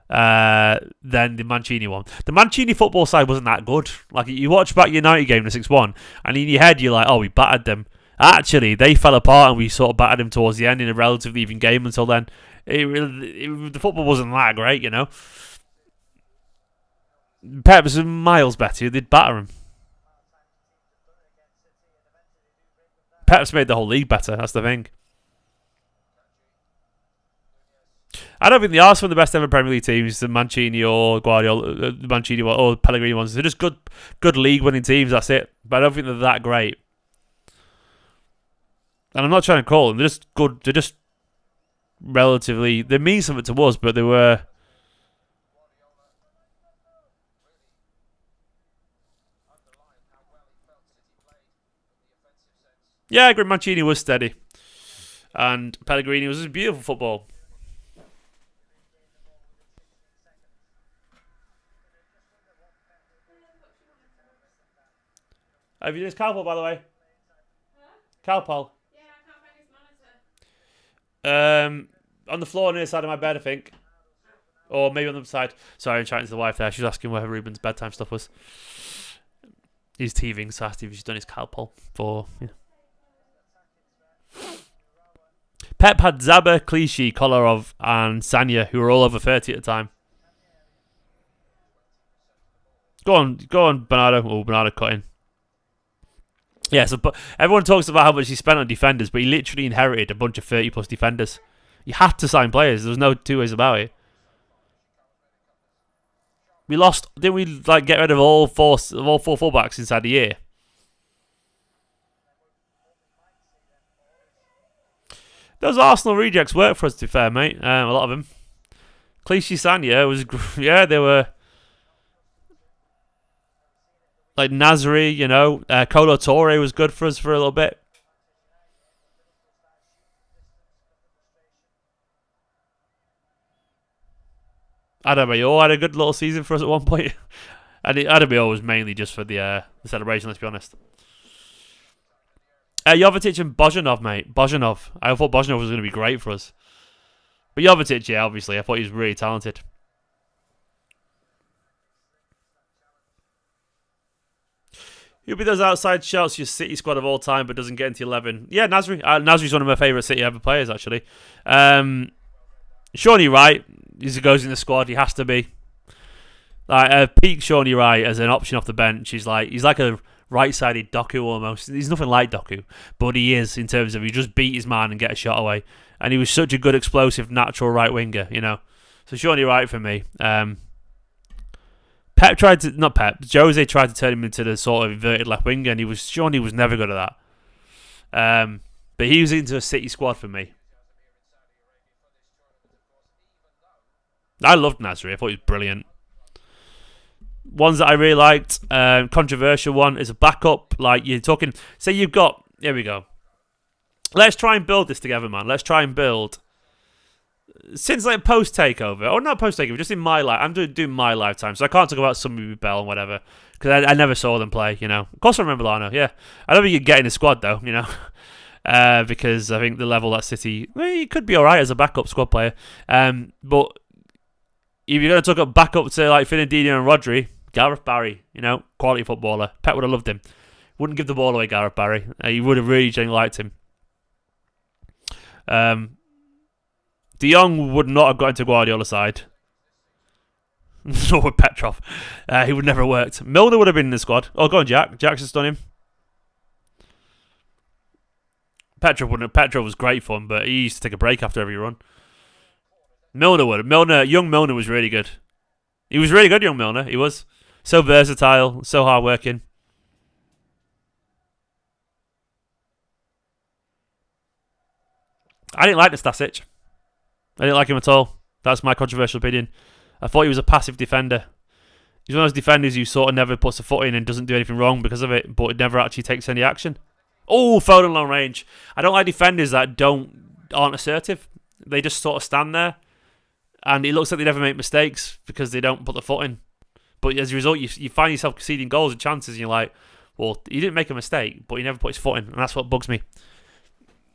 than the Mancini one. The Mancini football side wasn't that good. Like you watch back United game, the 6-1, and in your head you're like, oh, we battered them. Actually, they fell apart and we sort of battered them towards the end in a relatively even game until then. The football wasn't that great, you know. Pep was miles better. They'd batter him. Pep's made the whole league better. That's the thing. I don't think they are some of the best ever Premier League teams, the Mancini or Guardiola, Mancini or Pellegrini ones. They're just good league-winning teams. That's it. But I don't think they're that great. And I'm not trying to call them. They're just good. They're just relatively. They mean something to us, but they were. Yeah, I agree. Mancini was steady. And Pellegrini was just beautiful football. Have you done this Calpol, by the way? Calpol. Yeah, I can't find his monitor. On the floor near the side of my bed, I think. Or maybe on the other side. Sorry, I'm chatting to the wife there. She was asking where Ruben's bedtime stuff was. He's TVing, so I asked if he's done his Calpol for... Yeah. Pep had Zaba, Clichy, Kolarov and Sanya, who were all over 30 at the time. Go on, Bernardo. Oh, Bernardo cut in. Yeah, so but everyone talks about how much he spent on defenders, but he literally inherited a bunch of 30-plus defenders. You had to sign players. There was no two ways about it. We lost. Didn't we get rid of all four fullbacks inside the year? Those Arsenal rejects worked for us, to be fair, mate. A lot of them. Clichy, Sanya was, yeah, they were like Nasri, you know. Colo Torre was good for us for a little bit. Adebayor had a good little season for us at one point. And Adebayor was mainly just for the celebration, let's be honest. Jovetic and Bojanov, mate. Bojanov. I thought Bojanov was going to be great for us. But Jovetic, yeah, obviously. I thought he was really talented. Who'll be those outside shouts your City squad of all time but doesn't get into 11? Yeah, Nasri. Nasri's one of my favourite City ever players, actually. Shawnee Wright. He goes in the squad. He has to be. Peak Shawnee Wright as an option off the bench. He's like a right-sided Doku almost. He's nothing like Doku, but he is in terms of he just beat his man and get a shot away. And he was such a good, explosive, natural right winger, you know. So Shawnee Wright for me. Jose tried to turn him into the sort of inverted left winger, and Shawnee was never good at that. But he was into a City squad for me. I loved Nasri. I thought he was brilliant. Ones that I really liked, controversial one is a backup. Like you're talking, say you've got. Here we go. Let's try and build this together, man. Let's try and build. Since post takeover, or not post takeover, just in my life. I'm doing my lifetime, so I can't talk about somebody with Bell and whatever because I never saw them play. You know, of course I remember Lano. Yeah, I don't think you'd get in the squad though. You know, because I think the level at City, he could be all right as a backup squad player. But if you're going to talk about backup to like Fernandinho and Rodri, Gareth Barry, you know, quality footballer. Pep would have loved him. Wouldn't give the ball away, Gareth Barry. He would have really genuinely liked him. De Jong would not have got into Guardiola's side. Nor would Petrov. He would never have worked. Milner would have been in the squad. Oh, go on, Jack. Jack's just done him. Petrov wouldn't have. Petrov was great fun, but he used to take a break after every run. Milner would. Young Milner was really good. He was really good, young Milner. He was. So versatile, so hard-working. I didn't like Nastasic. I didn't like him at all. That's my controversial opinion. I thought he was a passive defender. He's one of those defenders who sort of never puts a foot in and doesn't do anything wrong because of it, but never actually takes any action. Oh, Foden long range. I don't like defenders that aren't assertive. They just sort of stand there, and it looks like they never make mistakes because they don't put the foot in. But as a result, you find yourself conceding goals and chances, and you're like, well, he didn't make a mistake, but he never put his foot in, and that's what bugs me.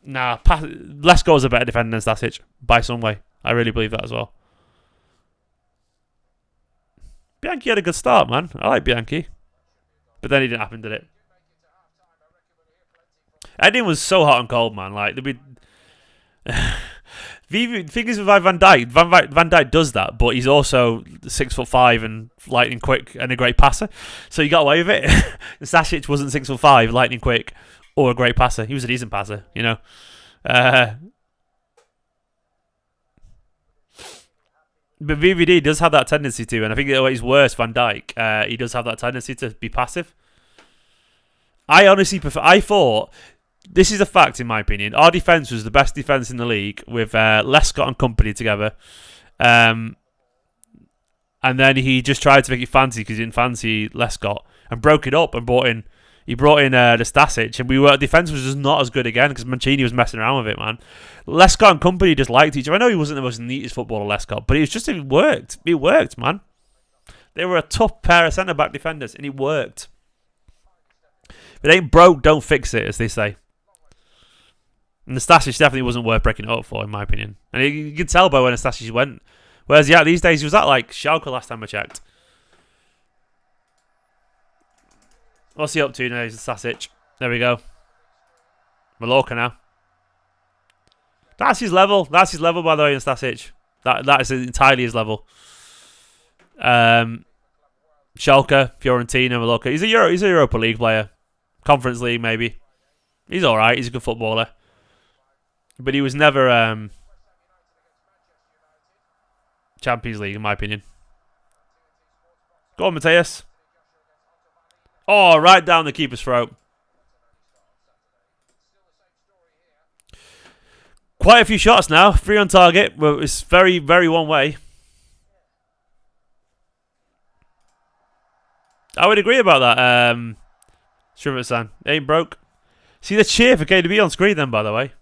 Nah, Lesko's a better defender than Stasic, by some way. I really believe that as well. Bianchi had a good start, man. I like Bianchi. But then it didn't happen, did it? Editing was so hot and cold, man. Like, there'd be... Figures with Van Dijk. Van Dijk does that, but he's also 6'5" and lightning quick and a great passer. So you got away with it. Stasic wasn't 6'5", lightning quick, or a great passer. He was a decent passer, you know. But VVD does have that tendency to, and I think at his worst, Van Dijk, he does have that tendency to be passive. I honestly prefer... I thought... This is a fact, in my opinion. Our defence was the best defence in the league with Lescott and company together. And then he just tried to make it fancy because he didn't fancy Lescott and broke it up and brought in... He brought in the Stasic, and defence was just not as good again because Mancini was messing around with it, man. Lescott and company just liked each other. I know he wasn't the most neatest footballer, Lescott, but it worked. It worked, man. They were a tough pair of centre-back defenders, and it worked. If it ain't broke, don't fix it, as they say. And the Stasic definitely wasn't worth breaking it up for, in my opinion. And you could tell by when the Stasic went. Whereas, yeah, these days, he was at, like, Schalke last time I checked. What's he up to now? He's the Stasic. There we go. Mallorca now. That's his level. That's his level, by the way, in Stasic. That is entirely his level. Schalke, Fiorentina, Mallorca. He's a Europa League player. Conference League, maybe. He's alright. He's a good footballer. But he was never Champions League, in my opinion. Go on, Mateus. Oh, right down the keeper's throat. Quite a few shots now. 3 on target. Well, it's very, very one way. I would agree about that. Shrivet-san. Ain't broke. See the cheer for KDB on screen then, by the way.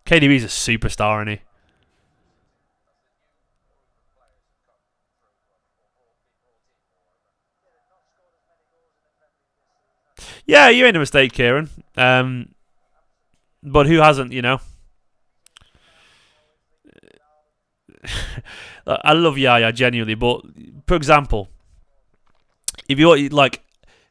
KDB's a superstar, isn't he? Yeah, you made a mistake, Kieran. But who hasn't, you know? I love Yaya, genuinely. But, for example, if you like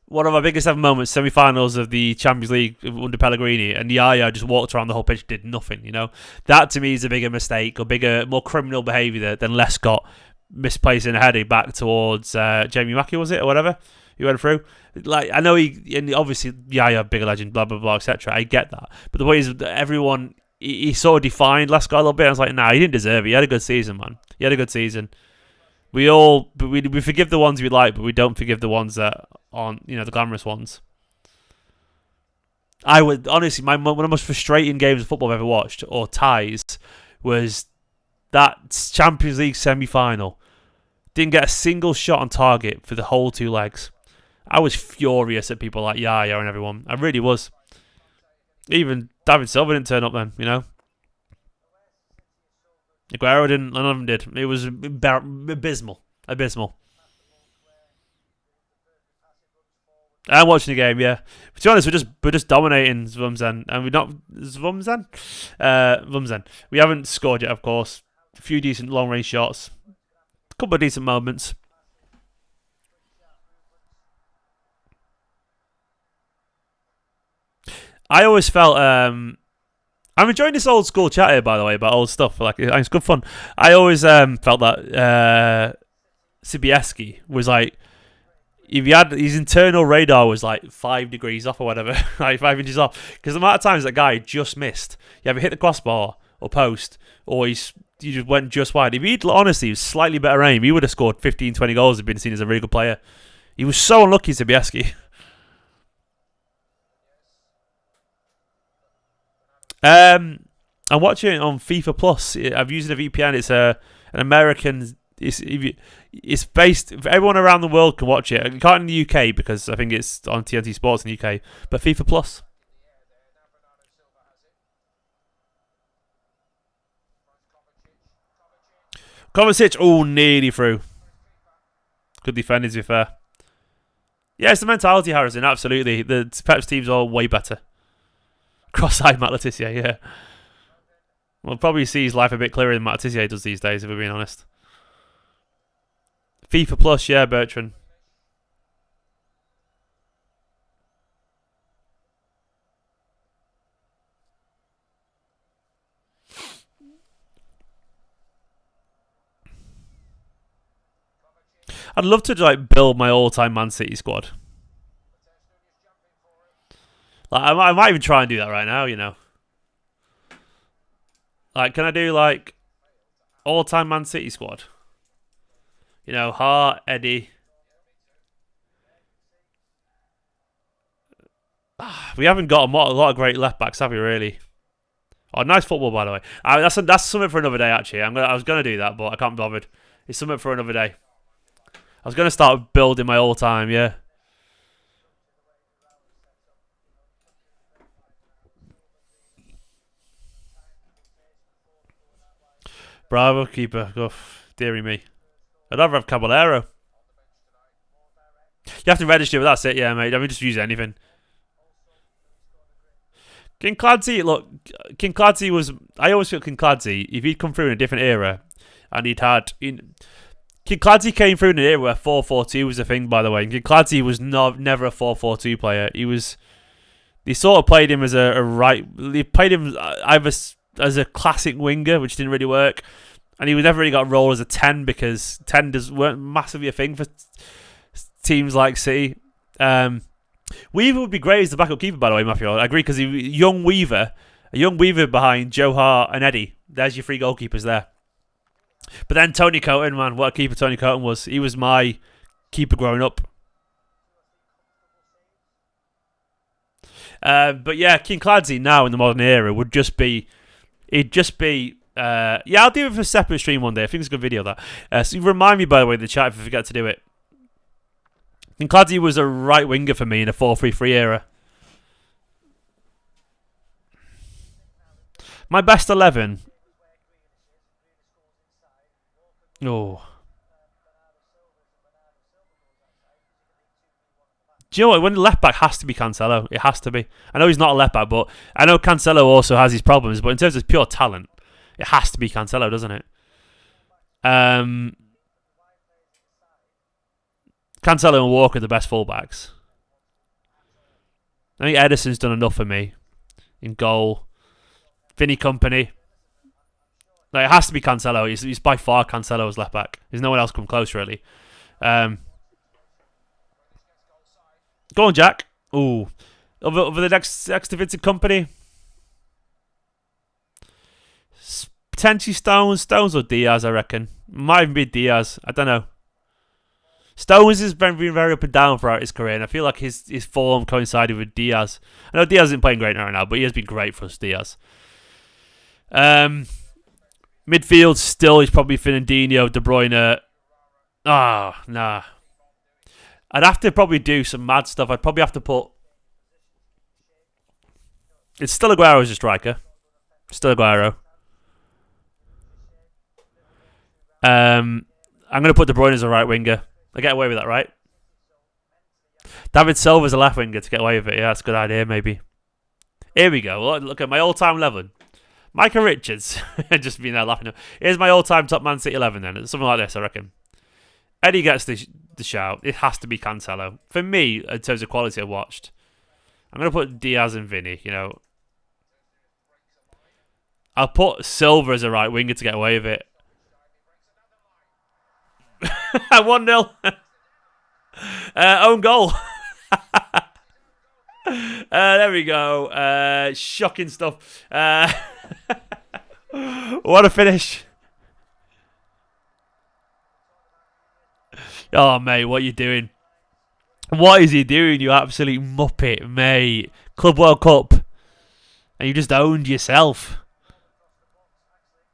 one of my biggest ever moments, semi-finals of the Champions League under Pellegrini, and Yaya just walked around the whole pitch, did nothing, you know? That, to me, is a bigger mistake or more criminal behaviour than Lescott misplacing a heading back towards Jamie Mackie, was it, or whatever? He went through. Like, I know and obviously, Yaya, bigger legend, blah, blah, blah, etc. I get that. But the way is, everyone, he sort of defined Lescott a little bit. I was like, nah, he didn't deserve it. He had a good season, man. He had a good season. We forgive the ones we like, but we don't forgive the ones that aren't, the glamorous ones. I would, honestly, one of the most frustrating games of football I've ever watched, or ties, was that Champions League semi-final. Didn't get a single shot on target for the whole 2 legs. I was furious at people like Yaya and everyone. I really was. Even David Silva didn't turn up then, you know. Aguero didn't, none of them did. It was abysmal. Abysmal. I'm watching the game, yeah. To be honest, we're just dominating Zvumzen. And we're not... Zvumzen? Vumzen. We haven't scored yet, of course. A few decent long-range shots. A couple of decent moments. I always felt... I'm enjoying this old school chat here, by the way, about old stuff. Like, it's good fun. I always felt that Sobieski was like... If he had his internal radar was like 5 degrees off or whatever, like 5 inches off. Because the amount of times that guy just missed. You either hit the crossbar or post, or he just went just wide. If he'd honestly was slightly better aim, he would have scored 15, 20 goals and been seen as a really good player. He was so unlucky, Sobieski. I'm watching it on FIFA Plus. I've used a VPN. It's an American. It's based. Everyone around the world can watch it. You can't in the UK because I think it's on TNT Sports in the UK. But FIFA Plus. Kovacic, nearly through. Good defending, to be fair. Yeah, it's the mentality, Harrison. Absolutely, the Pep's teams are way better. Cross-eyed Matt Letizia, yeah. We'll probably see his life a bit clearer than Matt Letizia does these days, if we're being honest. FIFA Plus, yeah, Bertrand. I'd love to build my all-time Man City squad. Like, I might even try and do that right now, you know. Like, can I do all-time Man City squad? You know, Hart, Eddie. We haven't got a lot of great left backs, have we? Really? Oh, nice football, by the way. That's something for another day. Actually, I was gonna do that, but I can't be bothered. It's something for another day. I was gonna start building my all-time, yeah. Bravo, keeper. Oh, dearie me. I'd rather have Caballero. You have to register, but that's it, yeah, mate. Don't just use anything. Kincladze, look, Kincladze was... I always feel Kincladze, if he'd come through in a different era, and Kincladze came through in an era where 4-4-2 was a thing, by the way. Kincladze was never a 4-4-2 player. They sort of played him as a right... They played him either as a classic winger, which didn't really work, and he never really got a role as a 10 because 10 weren't massively a thing for teams like City. Weaver would be great as the backup keeper, by the way, Matthew. I agree, because a young Weaver behind Joe Hart and Eddie. There's your three goalkeepers there. But then Tony Coton, man, what a keeper Tony Coton was. He was my keeper growing up. But yeah, Kincladze now in the modern era would just be... yeah, I'll do it for a separate stream one day. I think it's a good video, that. So remind me, by the way, in the chat if I forget to do it. Kincladze was a right winger for me in a 4-3-3 era. My best 11. Oh. Do you know what? When the left back has to be Cancelo. It has to be. I know he's not a left back, but I know Cancelo also has his problems. But in terms of pure talent, it has to be Cancelo, doesn't it? Cancelo and Walker are the best fullbacks. I think Ederson's done enough for me in goal. Vinny Company. Like, it has to be Cancelo. He's by far Cancelo's left back. There's no one else come close, really. Go on, Jack. Ooh. Over the next to Vincent Company. Potentially Stones or Diaz, I reckon. Might even be Diaz. I don't know. Stones has been very up and down throughout his career, and I feel like his form coincided with Diaz. I know Diaz isn't playing great right now, but he has been great for us, Diaz. Midfield still is probably Fernandinho, De Bruyne. Nah. I'd have to probably do some mad stuff. I'd probably have to put... It's still Aguero as a striker. Still Aguero. I'm going to put De Bruyne as a right winger. I get away with that, right? David Silva's a left winger to get away with it. Yeah, that's a good idea, maybe. Here we go. Look at my all-time 11. Micah Richards. Just being there laughing. Here's my all-time top Man City 11 then. Something like this, I reckon. Eddie gets the shout. It has to be Cancelo. For me, in terms of quality I watched, I'm going to put Diaz and Vinny, you know. I'll put Silva as a right winger to get away with it. 1-0. Own goal. There we go. Shocking stuff. What a finish. Oh, mate, what are you doing? What is he doing, you absolute muppet, mate? Club World Cup. And you just owned yourself.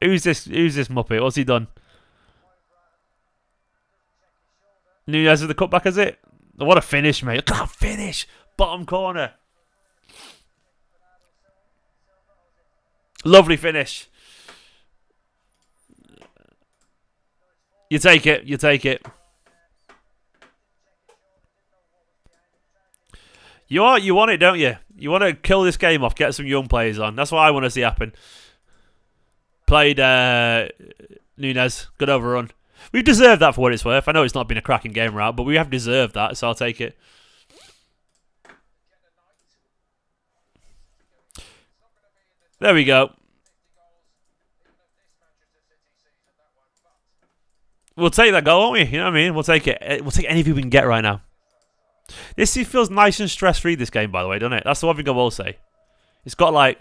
Who's this muppet? What's he done? Nunez with the cutback, is it? What a finish, mate. Look at that finish. Bottom corner. Lovely finish. You take it. You take it. You want it, don't you? You want to kill this game off, get some young players on. That's what I want to see happen. Played Nunez. Good overrun. We've deserved that for what it's worth. I know it's not been a cracking game route, but we have deserved that, so I'll take it. There we go. We'll take that goal, won't we? You know what I mean? We'll take it. We'll take anything we can get right now. This feels nice and stress-free, this game, by the way, doesn't it? That's the one thing I will say. It's got like...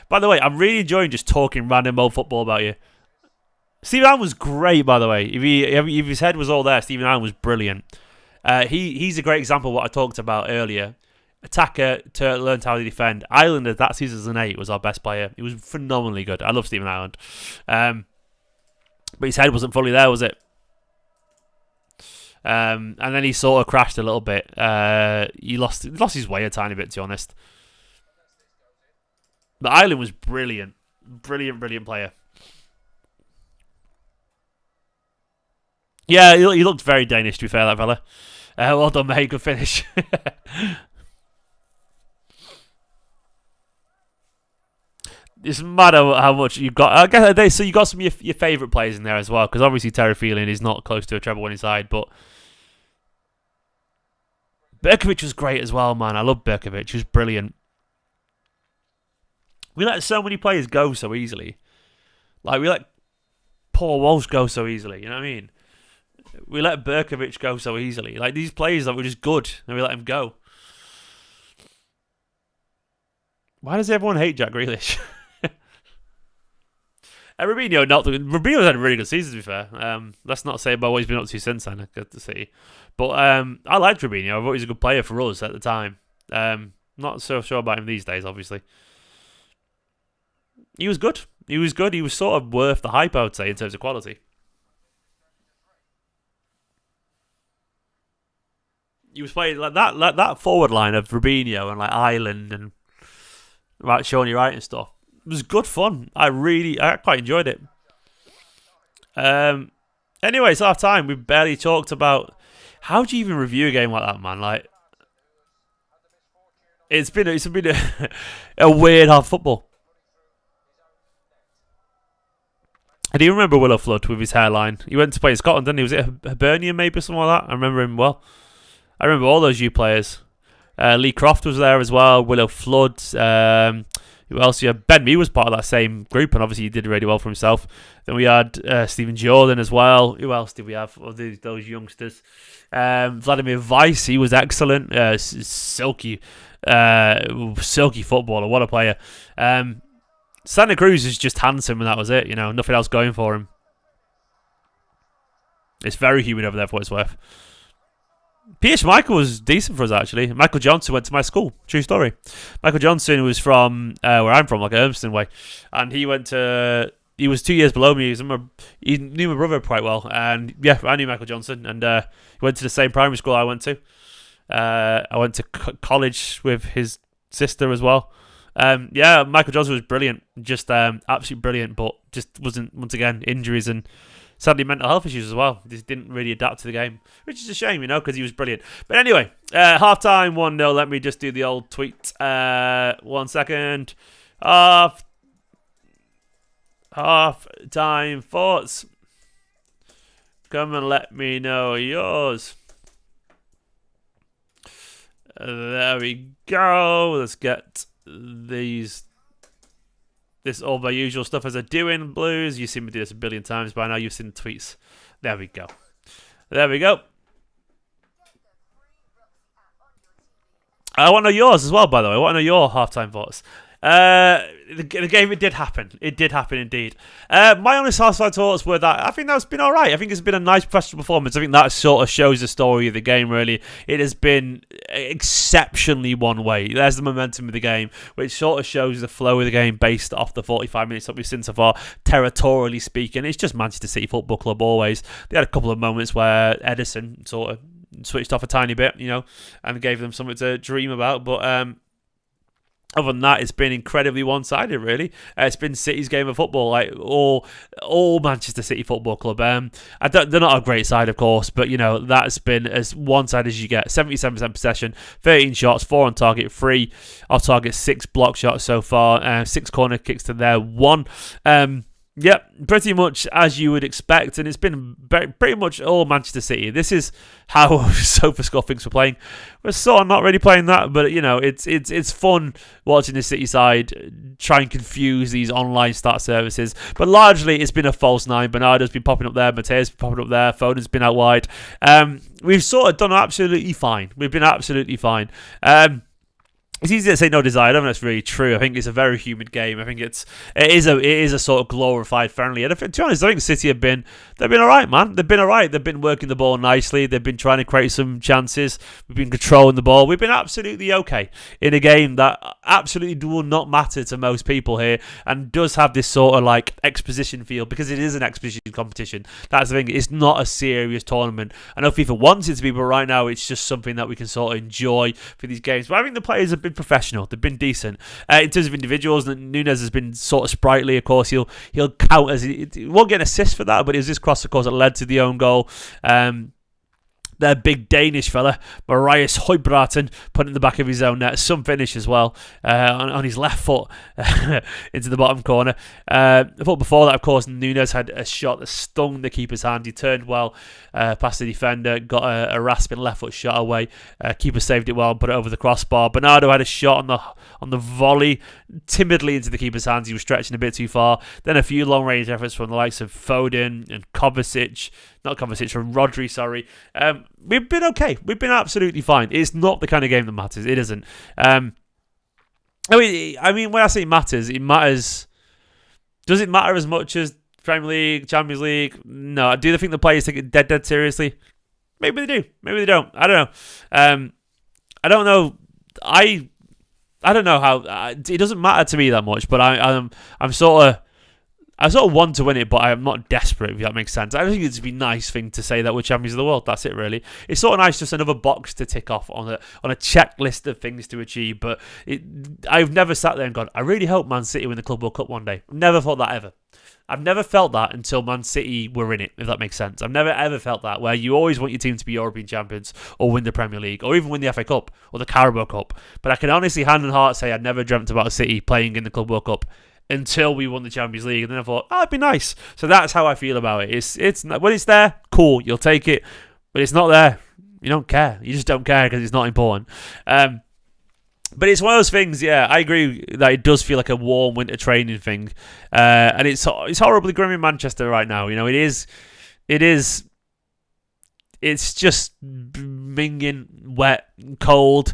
By the way, I'm really enjoying just talking random old football about you. Stephen Allen was great, by the way. If his head was all there, Stephen Allen was brilliant. He's a great example of what I talked about earlier. Attacker to learn how to defend. Islander, that season as an 8, was our best player. He was phenomenally good. I love Stephen Ireland. But his head wasn't fully there, was it? And then he sort of crashed a little bit. He lost his way a tiny bit, to be honest. But Ireland was brilliant. Brilliant player. Yeah, he looked very Danish, to be fair, that fella. Well done, mate. Good finish. It's matter how much you've got. I guess so. You got some of your favourite players in there as well, because obviously Terry Phelan is not close to a treble winning side, but Berkovic was great as well, man. I love Berkovic. He was brilliant. We let so many players go so easily. Like, we let Paul Walsh go so easily. You know what I mean? We let Berkovic go so easily. Like, these players that were just good, and we let him go. Why does everyone hate Jack Grealish? Rubinho's had a really good season, to be fair. Let's not say about what he's been up to since then, good to see. But I liked Rubinho. I thought he was a good player for us at the time. Not so sure about him these days, obviously. He was good. He was good. He was sort of worth the hype, I would say, in terms of quality. He was playing like that forward line of Rubinho and like Ireland and right, Shawnee Wright and stuff. It was good fun. I quite enjoyed it. Anyway, it's half time. We barely talked about how do you even review a game like that, man? Like, it's been a weird half football. I do remember Willow Flood with his hairline. He went to play in Scotland, didn't he? Was it Hibernian maybe or something like that? I remember him well. I remember all those U players. Lee Croft was there as well. Willow Flood. Who else? Yeah, Ben Mee was part of that same group, and obviously he did really well for himself. Then we had Stephen Jordan as well. Who else did we have? Those youngsters. Vladimir Weiss, he was excellent. Silky footballer. What a player. Santa Cruz is just handsome, and that was it. You know, nothing else going for him. It's very humid over there for what it's worth. Pierce Michael was decent for us, actually. Michael Johnson went to my school. True story. Michael Johnson was from where I'm from, like Urmston way. And he was 2 years below me. He knew my brother quite well. And yeah, I knew Michael Johnson. And he went to the same primary school I went to. I went to college with his sister as well. Yeah, Michael Johnson was brilliant. Just absolutely brilliant. But just wasn't, once again, injuries and sadly mental health issues as well. Just didn't really adapt to the game, which is a shame, you know, because he was brilliant. But anyway, half time 1-0. Let me just do the old tweet. 1 second. Half time thoughts. Come and let me know yours. There we go. Let's get this all my usual stuff as I do in Blues. You've seen me do this a billion times by now. You've seen the tweets. There we go. There we go. I want to know yours as well, by the way. I want to know your halftime thoughts. The game, it did happen. It did happen indeed. My honest halftime thoughts were that I think that's been all right. I think it's been a nice professional performance. I think that sort of shows the story of the game, really. It has been exceptionally one way. There's the momentum of the game, which sort of shows the flow of the game based off the 45 minutes that we've seen so far. Territorially speaking, it's just Manchester City Football Club always. They had a couple of moments where Edison sort of switched off a tiny bit, you know, and gave them something to dream about. But other than that, it's been incredibly one-sided, really. It's been City's game of football, like all Manchester City Football Club. They're not a great side, of course, but, you know, that's been as one-sided as you get. 77% possession, 13 shots, 4 on target, 3 off target, 6 block shots so far, 6 corner kicks to their 1. Yep, pretty much as you would expect, and it's been pretty much all Manchester City. This is how SofaScore thinks we're playing. We're sort of not really playing that, but, you know, it's fun watching the City side try and confuse these online start services. But largely, it's been a false nine. Bernardo's been popping up there, Mateus been popping up there, Foden's been out wide. We've sort of done absolutely fine. We've been absolutely fine. It's easy to say no desire. I don't think that's really true. I think it's a very humid game. I think it is a sort of glorified friendly. And to be honest, I think City they've been all right, man. They've been all right. They've been working the ball nicely. They've been trying to create some chances. We've been controlling the ball. We've been absolutely okay in a game that absolutely will not matter to most people here, and does have this sort of like exposition feel because it is an exposition competition. That's the thing. It's not a serious tournament. I know FIFA wants it to be, but right now it's just something that we can sort of enjoy for these games. But I think the players have been been professional. They've been decent. In terms of individuals, Nunes has been sort of sprightly. Of course, he'll count as he won't get an assist for that, but it was this cross, of course, that led to the own goal. Their big Danish fella, Marius Højbjerg, put in the back of his own net. Some finish as well on his left foot into the bottom corner. I thought before that, of course, Nunes had a shot that stung the keeper's hand. He turned well past the defender, got a rasping left foot shot away. Keeper saved it well and put it over the crossbar. Bernardo had a shot on the volley, timidly into the keeper's hands. He was stretching a bit too far. Then a few long range efforts from the likes of Foden and from Rodri, sorry. We've been okay. We've been absolutely fine. It's not the kind of game that matters. It isn't. I mean, when I say matters, it matters. Does it matter as much as Premier League, Champions League? No. Do they think the players take it dead seriously? Maybe they do. Maybe they don't. I don't know. I don't know. I don't know how. It doesn't matter to me that much. But I'm sort of. I sort of want to win it, but I am not desperate, if that makes sense. I think it'd be a nice thing to say that we're champions of the world. That's it, really. It's sort of nice, just another box to tick off on a checklist of things to achieve. But I've never sat there and gone, I really hope Man City win the Club World Cup one day. Never thought that ever. I've never felt that until Man City were in it, if that makes sense. I've never ever felt that, where you always want your team to be European champions or win the Premier League or even win the FA Cup or the Carabao Cup. But I can honestly, hand on heart, say I never dreamt about City playing in the Club World Cup until we won the Champions League, and then I thought, it'd be nice. So that's how I feel about it. It's when it's there, cool, you'll take it. But it's not there, you don't care. You just don't care because it's not important. But it's one of those things. Yeah, I agree that it does feel like a warm winter training thing, and it's horribly grim in Manchester right now. You know, it is. It's just minging, wet, cold,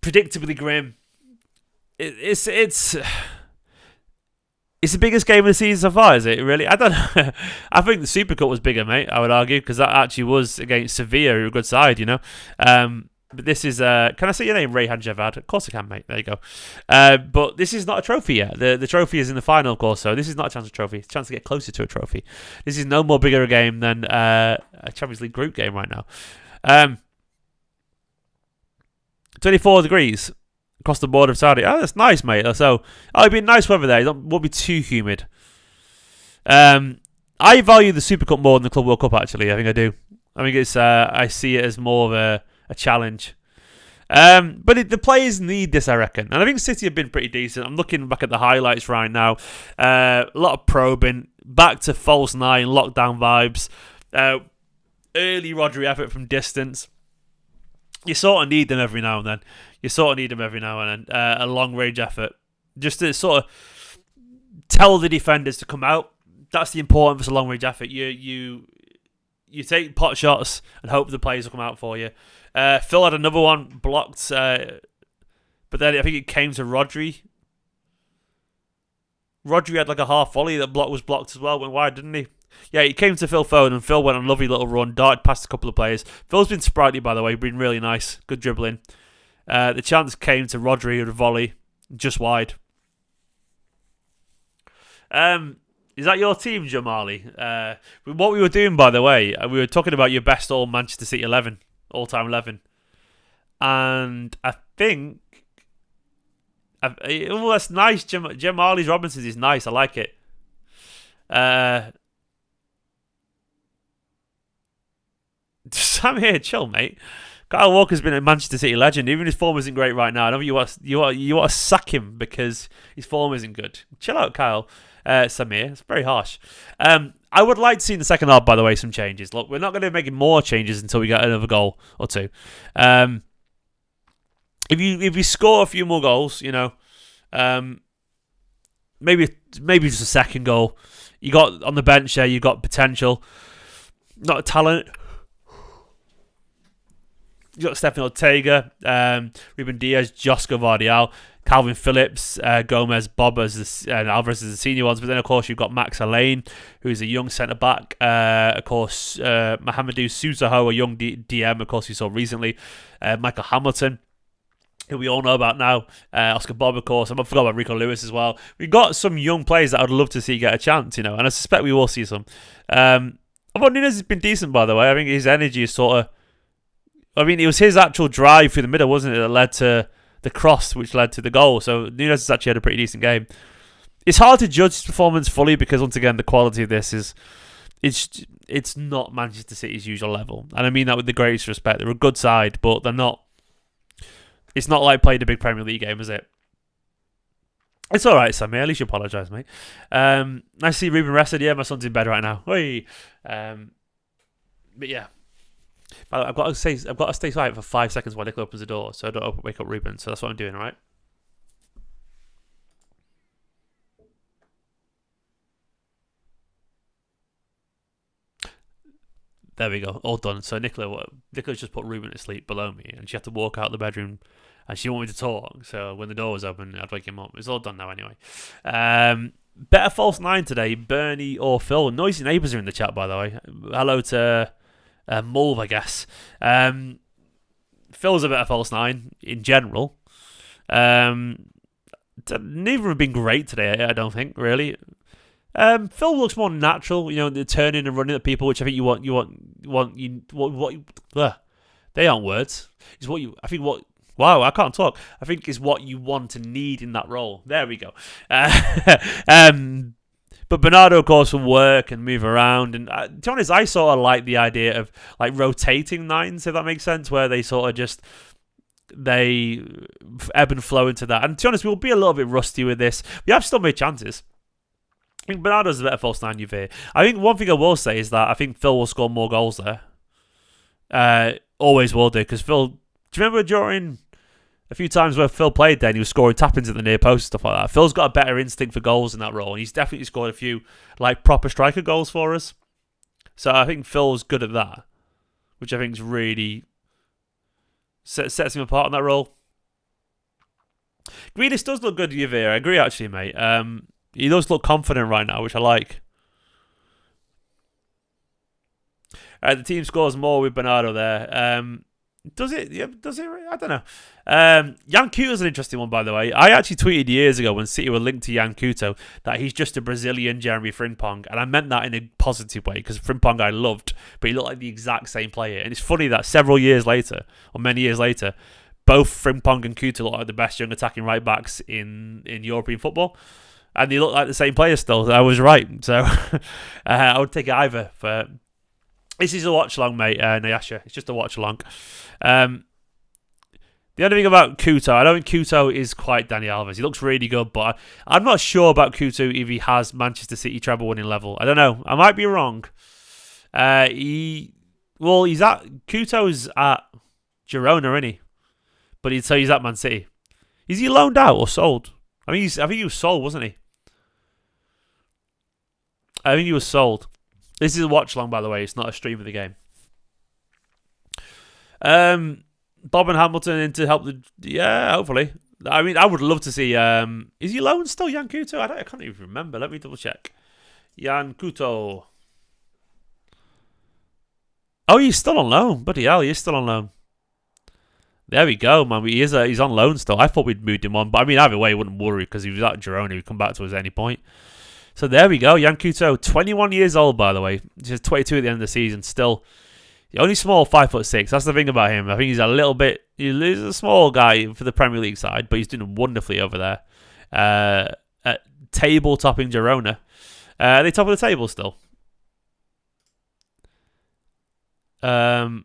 predictably grim. It's the biggest game of the season so far, is it? Really? I don't know. I think the Super Cup was bigger, mate, I would argue, because that actually was against Sevilla, who are a good side, you know. But this is... can I say your name, Rayhan Javad? Of course I can, mate. There you go. But this is not a trophy yet. The trophy is in the final, of course, so this is not a chance of trophy. It's a chance to get closer to a trophy. This is no more bigger a game than a Champions League group game right now. 24 degrees across the border of Saudi. Oh, that's nice, mate. So, it'd be nice weather there. It won't be too humid. I value the Super Cup more than the Club World Cup, actually. I think I do. I think it's. I see it as more of a challenge. But the players need this, I reckon. And I think City have been pretty decent. I'm looking back at the highlights right now. A lot of probing. Back to false nine, lockdown vibes. Early Rodri effort from distance. You sort of need them every now and then. A long-range effort. Just to sort of tell the defenders to come out. That's the importance of a long-range effort. You take pot shots and hope the players will come out for you. Phil had another one blocked. But then I think it came to Rodri. Rodri had like a half volley that was blocked as well. Went wide, didn't he? Yeah, he came to Phil Foden and Phil went on a lovely little run, darted past a couple of players. Phil's been sprightly, by the way, been really nice. Good dribbling. The chance came to Rodri with a volley, just wide. Is that your team, Jamali? What we were doing, by the way, we were talking about your best all Manchester City 11, all-time 11. And I think... that's nice. Jamali's Robinson's is nice. I like it. Sam here, chill, mate. Kyle Walker's been a Manchester City legend. Even his form isn't great right now. I know you want to sack him because his form isn't good. Chill out, Kyle. Samir, it's very harsh. I would like to see in the second half, by the way, some changes. Look, we're not going to be making more changes until we get another goal or two. If you score a few more goals, you know, maybe just a second goal. You got on the bench there. You got potential, not a talent. You got Stefan Ortega, Ruben Diaz, Josko Vardial, Calvin Phillips, Gomez, Bob and Alvarez as the senior ones. But then, of course, you've got Max Alain, who's a young centre-back. Of course, Mahamadou Suzaho, a young DM, of course, we saw recently. Michael Hamilton, who we all know about now. Oscar Bob, of course. I forgot about Rico Lewis as well. We've got some young players that I'd love to see get a chance, you know, and I suspect we will see some. I thought Nunes has been decent, by the way. I think his energy is sort of... I mean, it was his actual drive through the middle, wasn't it, that led to the cross which led to the goal. So Nunes has actually had a pretty decent game. It's hard to judge his performance fully because once again the quality of this is it's not Manchester City's usual level, and I mean that with the greatest respect. They're a good side, but they're not. It's not like playing a big Premier League game, is it? It's all right, Sammy. At least you apologise, mate. Nice to see Ruben rested. Yeah, my son's in bed right now. Hey. But yeah. By the way, I've got to stay silent for 5 seconds while Nicola opens the door, so I don't wake up Ruben. So that's what I'm doing, all right? There we go, all done. So Nicola's just put Ruben to sleep below me, and she had to walk out the bedroom, and she wanted me to talk. So when the door was open, I'd wake him up. It's all done now anyway. Better false nine today, Bernie or Phil. Noisy neighbours are in the chat, by the way. Hello to Mulv, I guess. Phil's a better false nine in general. Neither have been great today, I don't think, really. Phil looks more natural, the turning and running at people, which I think you want. They aren't words. It's what you. I think what. Wow, I can't talk. I think is what you want and need in that role. There we go. But Bernardo, of course, will work and move around. And to be honest, I sort of like the idea of like rotating nines, if that makes sense, where they sort of just they ebb and flow into that. And to be honest, we'll be a little bit rusty with this. We have still made chances. I think Bernardo's a better false nine, you've here. I think one thing I will say is that I think Phil will score more goals there. Always will do, because Phil. Do you remember during a few times where Phil played there and he was scoring tap-ins at the near post and stuff like that? Phil's got a better instinct for goals in that role, and he's definitely scored a few like proper striker goals for us. So I think Phil's good at that, which I think is really sets him apart in that role. Grealish does look good, Yavir. I agree, actually, mate. He does look confident right now, which I like. The team scores more with Bernardo there. Does it? Yeah, does it? I don't know. Jan Couto's an interesting one, by the way. I actually tweeted years ago when City were linked to Jan Couto that he's just a Brazilian Jeremy Frimpong, and I meant that in a positive way because Frimpong I loved, but he looked like the exact same player. And it's funny that several years later, or many years later, both Frimpong and Couto look like the best young attacking right backs in European football. And they look like the same player still. I was right. So I would take either. This is a watch-along, mate, Nayasha. It's just a watch-along. The only thing about Couto, I don't think Couto is quite Dani Alves. He looks really good, but I'm not sure about Couto if he has Manchester City treble-winning level. I don't know. I might be wrong. Couto's at Girona, isn't he? But he's at Man City. Is he loaned out or sold? I think he was sold, wasn't he? I think he was sold. This is a watch-along, by the way. It's not a stream of the game. Bob and Hamilton in to help hopefully. I mean, I would love to see. Is he loaned still, Jan Couto? I can't even remember. Let me double check. Jan Couto. Oh, he's still on loan. Bloody hell, he's still on loan. There we go, man. He's on loan still. I thought we'd moved him on, but I mean, either way, I wouldn't worry because he was at Girona. He'd come back to us at any point. So there we go, Jan Couto, 21 years old, by the way. He's 22 at the end of the season. Still, only small, 5'6". That's the thing about him. I think he's a little bit. He's a small guy for the Premier League side, but he's doing wonderfully over there. At table topping Girona, are they top of the table still? So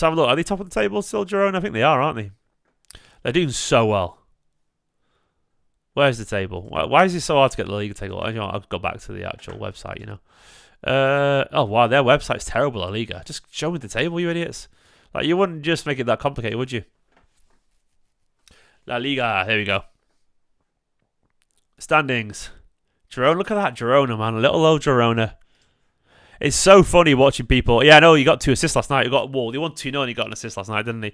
have a look. Are they top of the table still, Girona? I think they are, aren't they? They're doing so well. Where's the table? Why is it so hard to get the league table? I'll go back to the actual website, Oh, wow, their website's terrible, La Liga. Just show me the table, you idiots. Like, you wouldn't just make it that complicated, would you? La Liga, here we go. Standings. Girona, look at that Girona, man. Little old Girona. It's so funny watching people. Yeah, I know, you got 2 assists last night. They won 2-0 and he got an assist last night, didn't he?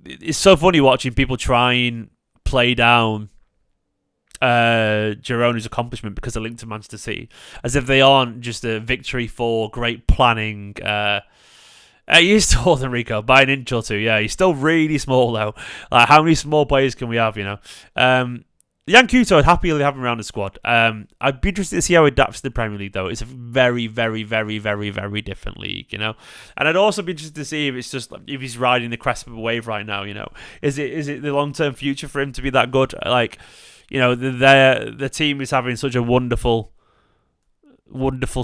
It's so funny watching people try and play down Girona's accomplishment because they're linked to Manchester City, as if they aren't just a victory for great planning. He is taller than Rico by an inch or two. Yeah, he's still really small though. Like, how many small players can we have? Yeah, Jan Couto, I'd happily have him around the squad. I'd be interested to see how he adapts to the Premier League, though. It's a very, very, very, very, very different league, you know. And I'd also be interested to see if it's just if he's riding the crest of a wave right now, you know. Is it the long term future for him to be that good? Like, you know, the team is having such a wonderful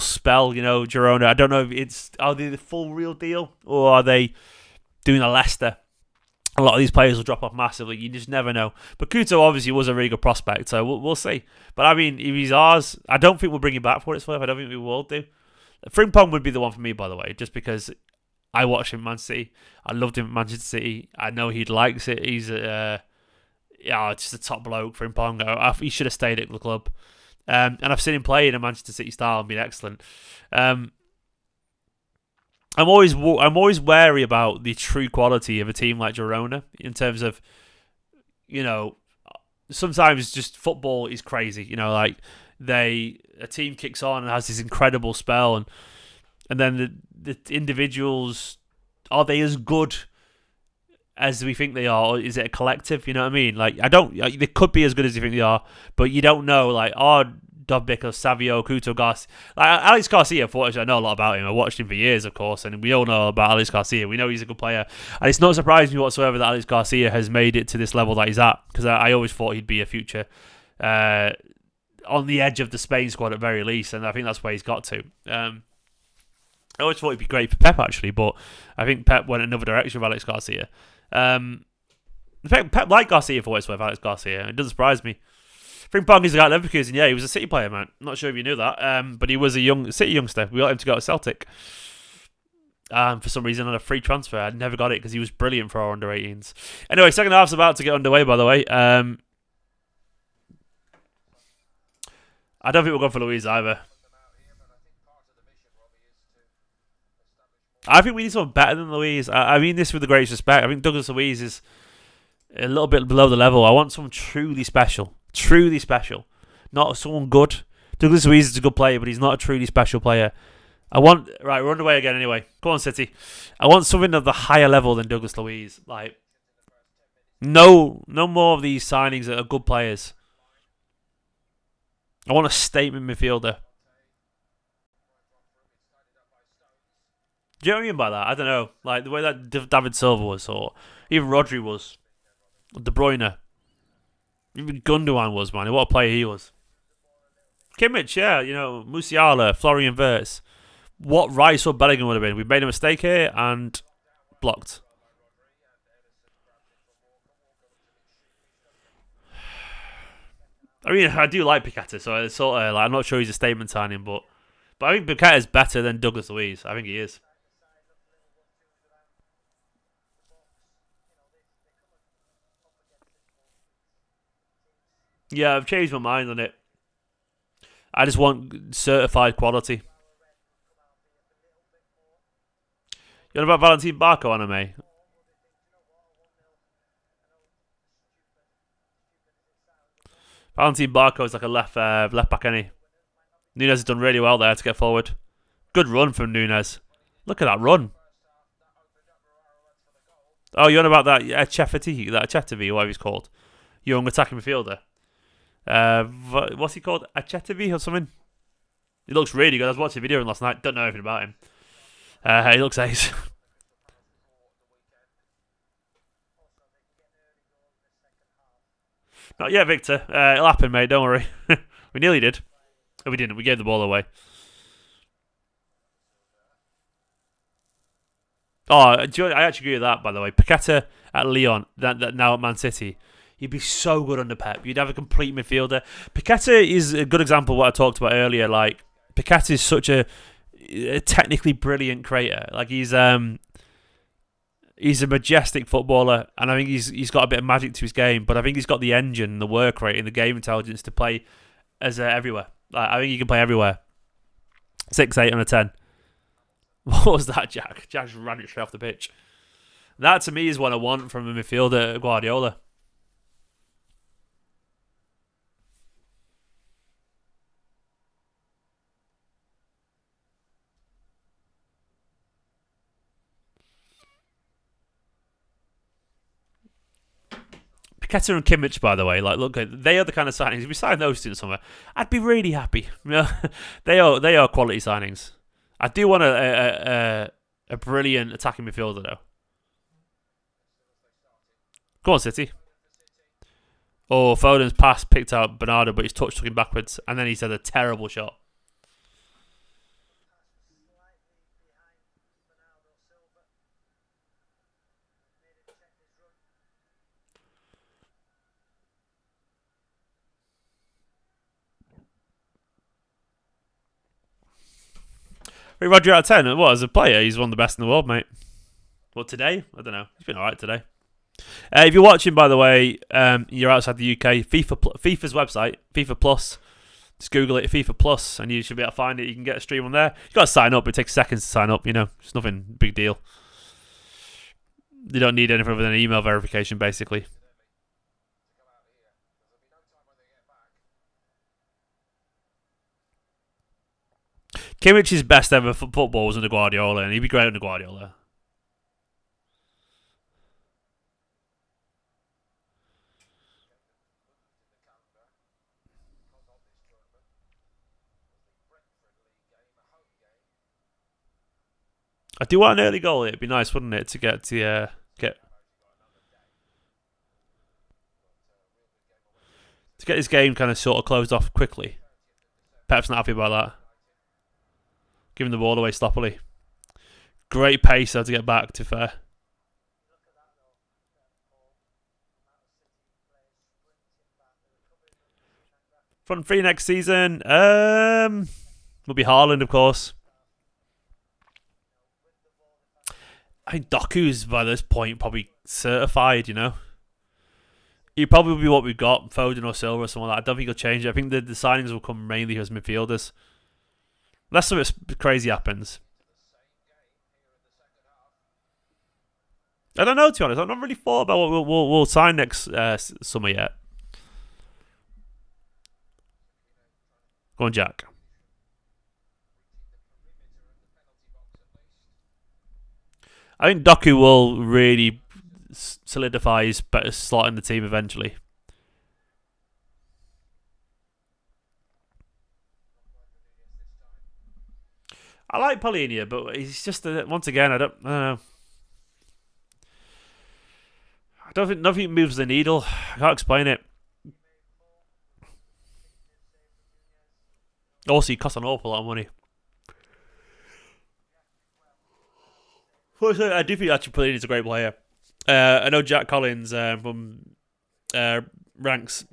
spell, you know. Girona. I don't know if are they the full real deal or are they doing a Leicester? A lot of these players will drop off massively. You just never know. But Couto obviously was a really good prospect, so we'll see. But I mean, if he's ours, I don't think we'll bring him back for what it's worth. I don't think we will do. Frimpong would be the one for me, by the way, just because I watched him at Man City. I loved him at Manchester City. I know he likes it. He's just a top bloke. Frimpong. He should have stayed at the club. And I've seen him play in a Manchester City style and been excellent. I'm always wary about the true quality of a team like Girona in terms of, you know, sometimes just football is crazy. You know, like a team kicks on and has this incredible spell, and then the individuals, are they as good as we think they are, or is it a collective? You know what I mean? Like they could be as good as you think they are, but you don't know. Like, Dobbik or Savio, Couto, Garcia. Like Alex Garcia, I know a lot about him. I watched him for years, of course, and we all know about Alex Garcia. We know he's a good player. And it's not surprising me whatsoever that Alex Garcia has made it to this level that he's at, because I always thought he'd be a future on the edge of the Spain squad at very least, and I think that's where he's got to. I always thought he'd be great for Pep, actually, but I think Pep went another direction with Alex Garcia. In fact, Pep liked Garcia for what it's worth, Alex Garcia. It doesn't surprise me. Frimpong is a guy at Leverkusen. Yeah, he was a City player, man. I'm not sure if you knew that, but he was a City youngster. We got him to go to Celtic. For some reason, on a free transfer. I never got it because he was brilliant for our under-18s. Anyway, second half's about to get underway, by the way. I don't think we'll go for Luiz either. I think we need someone better than Luiz. I mean this with the greatest respect. I think Douglas Luiz is a little bit below the level. I want someone truly special. Truly special. Not someone good. Douglas Luiz is a good player, but he's not a truly special player. Right, we're underway again anyway. Come on, City. I want something of the higher level than Douglas Luiz. Like, no more of these signings that are good players. I want a statement midfielder. Do you know what I mean by that? I don't know. Like, the way that David Silva was, or even Rodri was, or De Bruyne. Even Gundogan was, man. What a player he was. Kimmich, yeah, you know, Musiala, Florian Wirtz. What Rice or Bellingham would have been. We made a mistake here and blocked. I mean, I do like Paqueta, so it's sort of like, I'm not sure he's a statement signing, but I think Paqueta is better than Douglas Luiz. I think he is. Yeah, I've changed my mind on it. I just want certified quality. You know about Valentin Barco anime? Valentin Barco is like a left back, any. Nunez has done really well there to get forward. Good run from Nunez. Look at that run. Oh, you're on about that Achetovic, whatever he's called. Young attacking midfielder. What's he called? Achetovic or something? He looks really good. I was watching a video of him last night. Don't know anything about him. He looks ace. Not yet, Victor. It'll happen, mate. Don't worry. We nearly did. Oh, we didn't. We gave the ball away. Oh, I actually agree with that, by the way. Paqueta at Lyon, that now at Man City. He'd be so good under Pep. You'd have a complete midfielder. Paqueta is a good example of what I talked about earlier. Like, Paqueta is such a technically brilliant creator. Like, he's a majestic footballer, and I think he's got a bit of magic to his game. But I think he's got the engine, the work rate, and the game intelligence to play as everywhere. Like, I think he can play everywhere. 6, 8, and a 10. What was that, Jack? Jack just ran it straight off the pitch. That to me is what I want from a midfielder at Guardiola. Ketter and Kimmich, by the way, like look, they are the kind of signings. If we sign those two in summer, I'd be really happy. They are quality signings. I do want a brilliant attacking midfielder though. Go on, City. Oh, Foden's pass picked out Bernardo, but his touch took him backwards, and then he's had a terrible shot. Roger out of 10. What, as a player, he's one of the best in the world, mate. What, today? I don't know. He's been alright today. If you're watching, by the way, you're outside the UK, FIFA's website, FIFA Plus, just Google it, FIFA Plus, and you should be able to find it. You can get a stream on there. You've got to sign up. It takes seconds to sign up, It's nothing big deal. You don't need anything other than an email verification, basically. Kimmich's best ever football was under Guardiola, and he'd be great under Guardiola. I do want an early goal. It'd be nice, wouldn't it, to get this game kind of sort of closed off quickly. Pep's not happy about that. Giving the ball away sloppily. Great pace though to get back, to fair. Front three next season. Will be Haaland, of course. I think Doku's by this point probably certified, He'll probably be what we've got, Foden or Silva or something like that. I don't think he'll change it. I think the signings will come mainly as midfielders. Unless something crazy happens. I don't know, to be honest. I've not really thought about what we'll sign next summer yet. Go on, Jack. I think Doku will really solidify his better slot in the team eventually. I like Polinia, but he's just once again. I don't know. I don't think nothing moves the needle. I can't explain it. Also, he costs an awful lot of money. I do think actually Polini's a great player. I know Jack Collins from ranks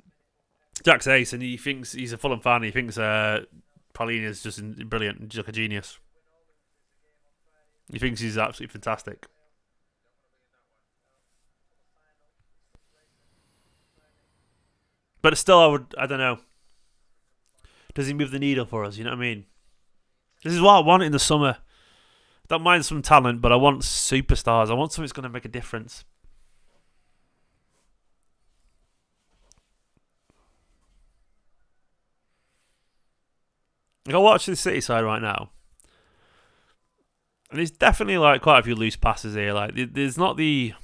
Jack's ace, and he thinks he's a Fulham fan. He thinks Polini's just brilliant, just like a genius. He thinks he's absolutely fantastic. But still, I don't know. Does he move the needle for us? You know what I mean? This is what I want in the summer. Don't mind some talent, but I want superstars. I want something that's going to make a difference. I watch the City side right now, and there's definitely like quite a few loose passes here. Like there's not the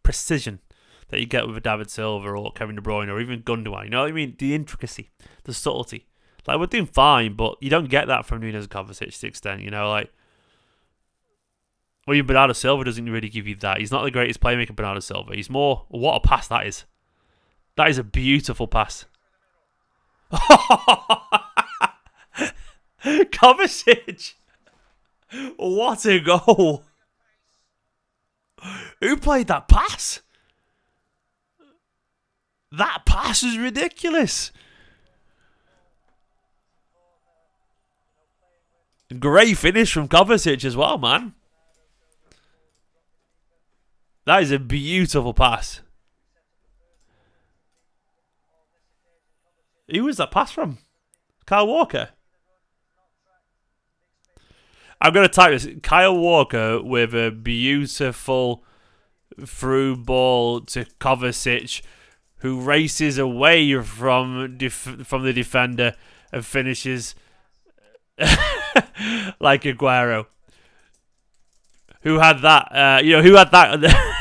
precision that you get with a David Silva or Kevin De Bruyne or even Gundogan. You know what I mean? The intricacy, the subtlety. Like we're doing fine, but you don't get that from Nunes and Kovacic to the extent. Or even Bernardo Silva doesn't really give you that. He's not the greatest playmaker, Bernardo Silva. He's more, what a pass that is. That is a beautiful pass. Kovacic. What a goal. Who played that pass? That pass is ridiculous. Great finish from Kovacic as well, man. That is a beautiful pass. Who was that pass from? Kyle Walker. I'm going to type this. Kyle Walker with a beautiful through ball to Kovacic, who races away from the defender and finishes like Aguero. Who had that? Who had that?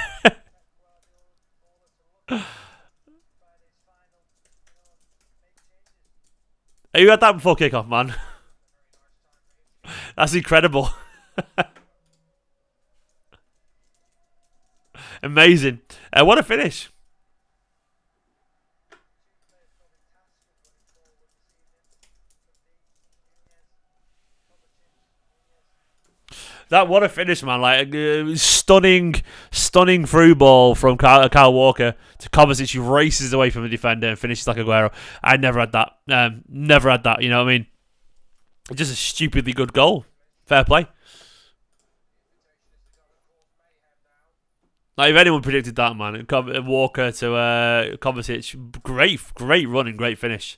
You had that before kickoff, man. That's incredible. Amazing. What a finish. What a finish, man! Like stunning through ball from Kyle Walker to Kovacic. He races away from the defender and finishes like Aguero. I never had that. Never had that. You know what I mean? Just a stupidly good goal. Fair play. Like if anyone predicted that, man, Walker to Kovacic, great run and great finish.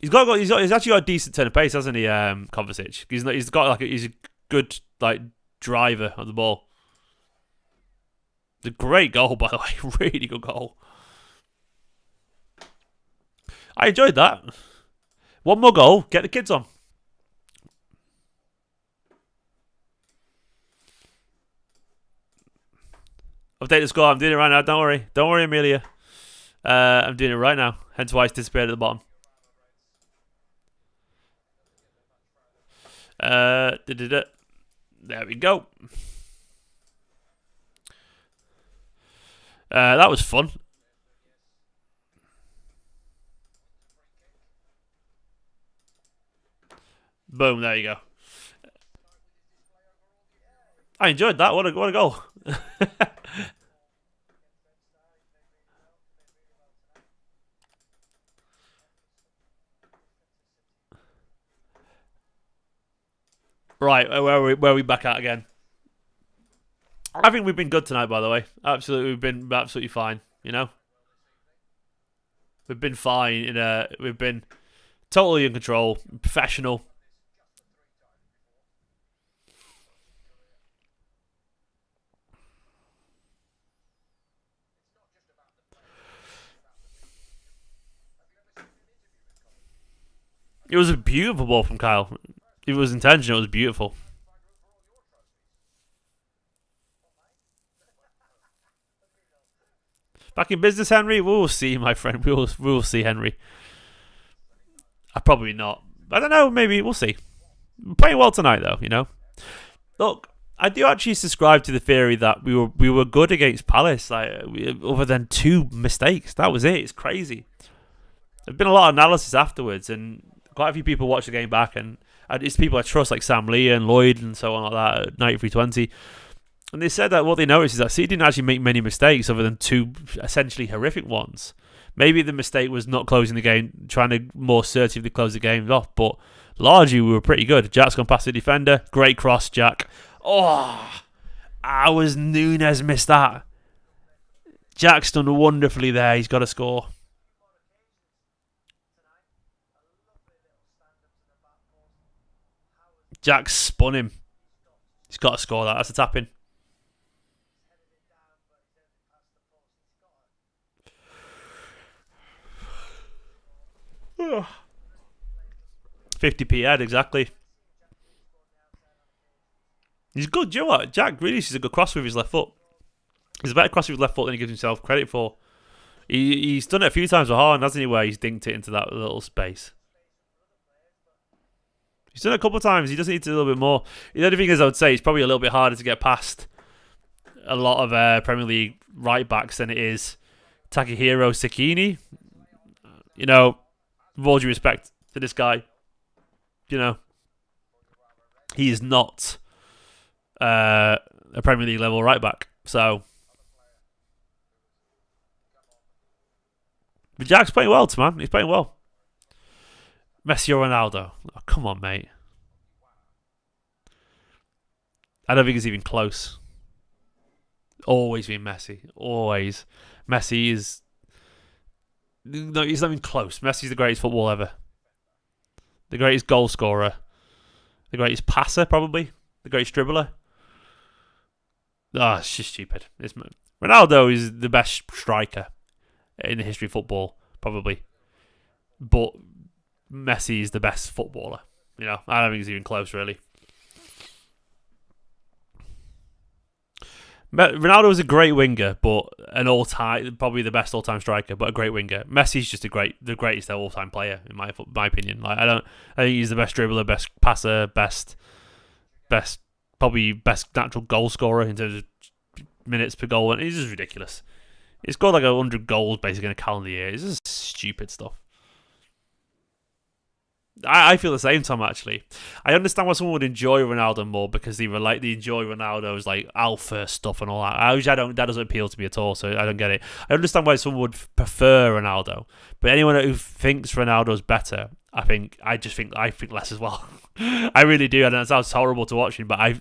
He's actually got a decent turn of pace, hasn't he? Kovacic. He's a good like driver of the ball. It's a great goal, by the way. Really good goal. I enjoyed that. One more goal. Get the kids on. Update the score. I'm doing it right now. Don't worry. Don't worry, Amelia. I'm doing it right now. Hence why it's disappeared at the bottom. There we go. That was fun. Boom, there you go. I enjoyed that. What a goal. Right, where are we back at again? I think we've been good tonight, by the way. Absolutely, we've been absolutely fine. You know, we've been fine. We've been totally in control, professional. It was a beautiful ball from Kyle. It was intentional. It was beautiful. Back in business, Henry? We will see, my friend. We will see, Henry. Probably not. I don't know. Maybe. We'll see. We're playing well tonight, though, you know. Look, I do actually subscribe to the theory that we were good against Palace, other than 2 mistakes. That was it. It's crazy. There's been a lot of analysis afterwards, and quite a few people watched the game back, and it's people I trust, like Sam Lee and Lloyd and so on like that at 9320. And they said that what they noticed is that City didn't actually make many mistakes other than 2 essentially horrific ones. Maybe the mistake was not closing the game, trying to more assertively close the game off, but largely we were pretty good. Jack's gone past the defender. Great cross, Jack. Oh, Nunes missed that. Jack's done wonderfully there. He's got to score. Jack spun him. He's got to score that. That's a tap in. Oh. 50p head, exactly. He's good. Do you know what? Jack really is a good cross with his left foot. He's a better cross with his left foot than he gives himself credit for. He's done it a few times with Haaland, hasn't he, where he's dinked it into that little space. He's done it a couple of times. He just needs to do a little bit more. The only thing is, I would say, it's probably a little bit harder to get past a lot of Premier League right backs than it is Takahiro Sekini. You know, with all due respect to this guy, you know, he is not a Premier League level right back. So, but Jack's playing well, man. He's playing well. Messi or Ronaldo? Oh, come on, mate. I don't think it's even close. Always been Messi. Always. Messi is... No, he's not even close. Messi's the greatest footballer ever. The greatest goal scorer. The greatest passer, probably. The greatest dribbler. Oh, it's just stupid. Ronaldo is the best striker in the history of football, probably. But Messi is the best footballer. You know, I don't think it's even close, really. Ronaldo is a great winger, but an all-time, probably the best all-time striker, but a great winger. Messi's just the greatest all-time player in my opinion. Like I think he's the best dribbler, best passer, probably best natural goal scorer in terms of minutes per goal, and he's just ridiculous. He's scored like 100 goals basically in a calendar year. It's just stupid stuff. I feel the same, Tom, actually. I understand why someone would enjoy Ronaldo more because they enjoy Ronaldo's like alpha stuff and all that. That doesn't appeal to me at all, so I don't get it. I understand why someone would prefer Ronaldo, but anyone who thinks Ronaldo's better, I think less as well. I really do, and that sounds horrible to watching, but I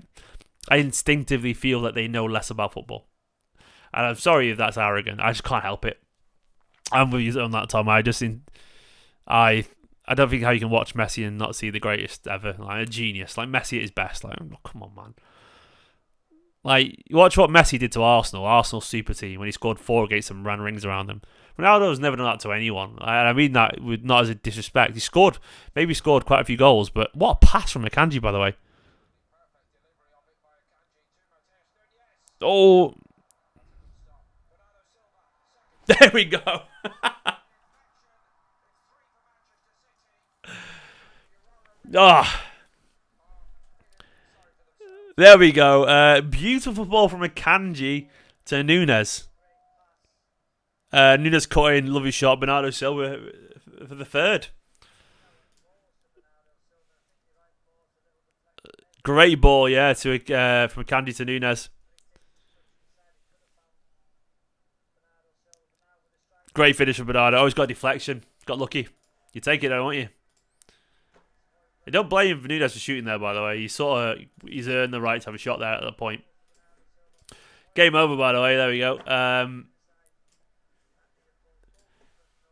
instinctively feel that they know less about football. And I'm sorry if that's arrogant. I just can't help it. I'm with you on that, Tom. I don't think how you can watch Messi and not see the greatest ever, like a genius, like Messi at his best. Like, oh, come on, man. Like, watch what Messi did to Arsenal's super team when he scored 4 against them, ran rings around them. Ronaldo's never done that to anyone. And I mean that not as a disrespect. He scored quite a few goals, but what a pass from Akanji, by the way. Oh, there we go. Ah, there we go. Beautiful ball from Akanji to Nunes. Nunes caught in, lovely shot. Bernardo Silva for the third. Great ball, yeah, from Akanji to Nunes. Great finish from Bernardo. Always got a deflection. Got lucky. You take it, though, won't you? I don't blame Nunes for shooting there, by the way. He's earned the right to have a shot there at that point. Game over, by the way. There we go.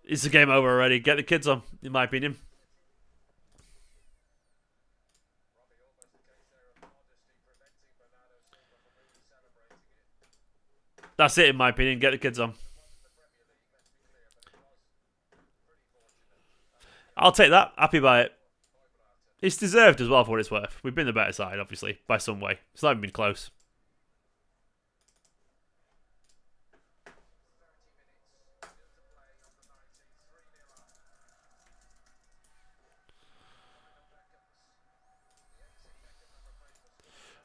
It's a game over already. Get the kids on, in my opinion. That's it, in my opinion. Get the kids on. I'll take that. Happy by it. It's deserved as well for what it's worth. We've been the better side, obviously, by some way. It's not even been close.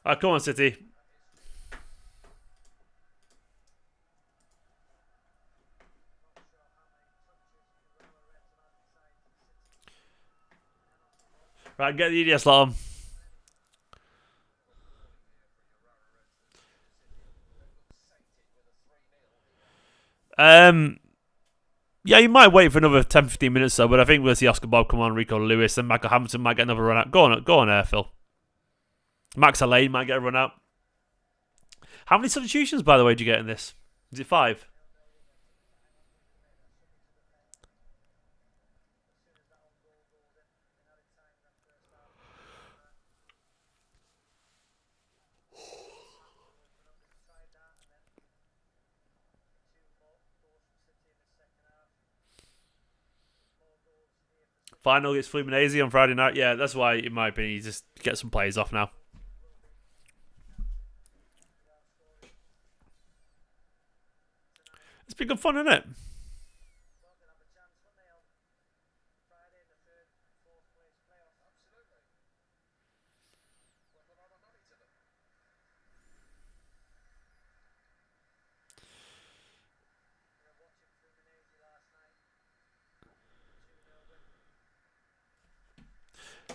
Come on, City. Right, get the EDS slot on. Yeah, you might wait for another 10-15 minutes or so, but I think we'll see Oscar Bob come on, Rico Lewis, and Michael Hamilton might get another run out. Go on, Phil. Max Alain might get a run out. How many substitutions, by the way, do you get in this? Is it 5? Final against Fluminense on Friday night. Yeah, that's why, in my opinion, you just get some players off now. It's been good fun, isn't it?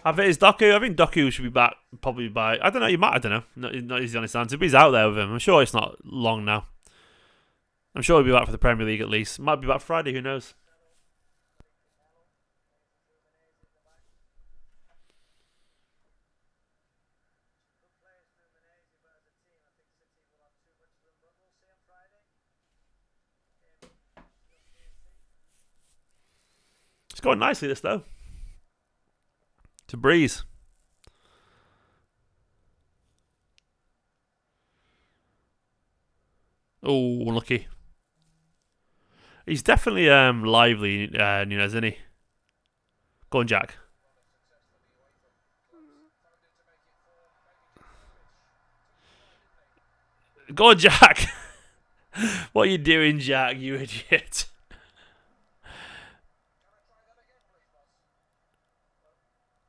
I think it's Doku. I think Doku should be back probably by... I don't know. I don't know. Not easy on his answer, but he's out there with him. I'm sure it's not long now. I'm sure he'll be back for the Premier League at least. Might be back Friday. Who knows? It's going nicely, this though. To Breeze. Oh, unlucky. He's definitely lively, Nunes, isn't he? Go on, Jack. Go on, Jack. What are you doing, Jack? You idiot.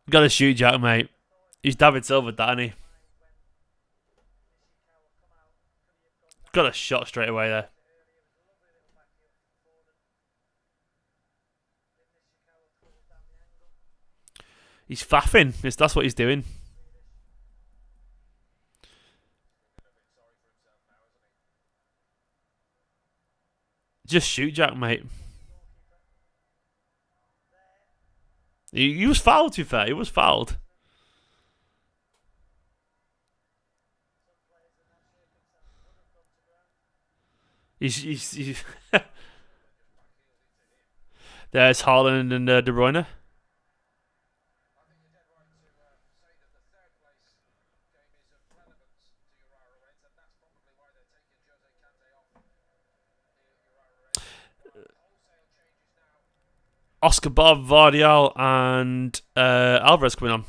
Gotta shoot Jack, mate. He's David Silva, that, isn't he? Got a shot straight away there. He's faffing. That's what he's doing. Just shoot Jack, mate. He was fouled, to be fair. He was fouled. He's There's Haaland and De Bruyne. Oscar Bob, Vardial, and Alvarez coming on.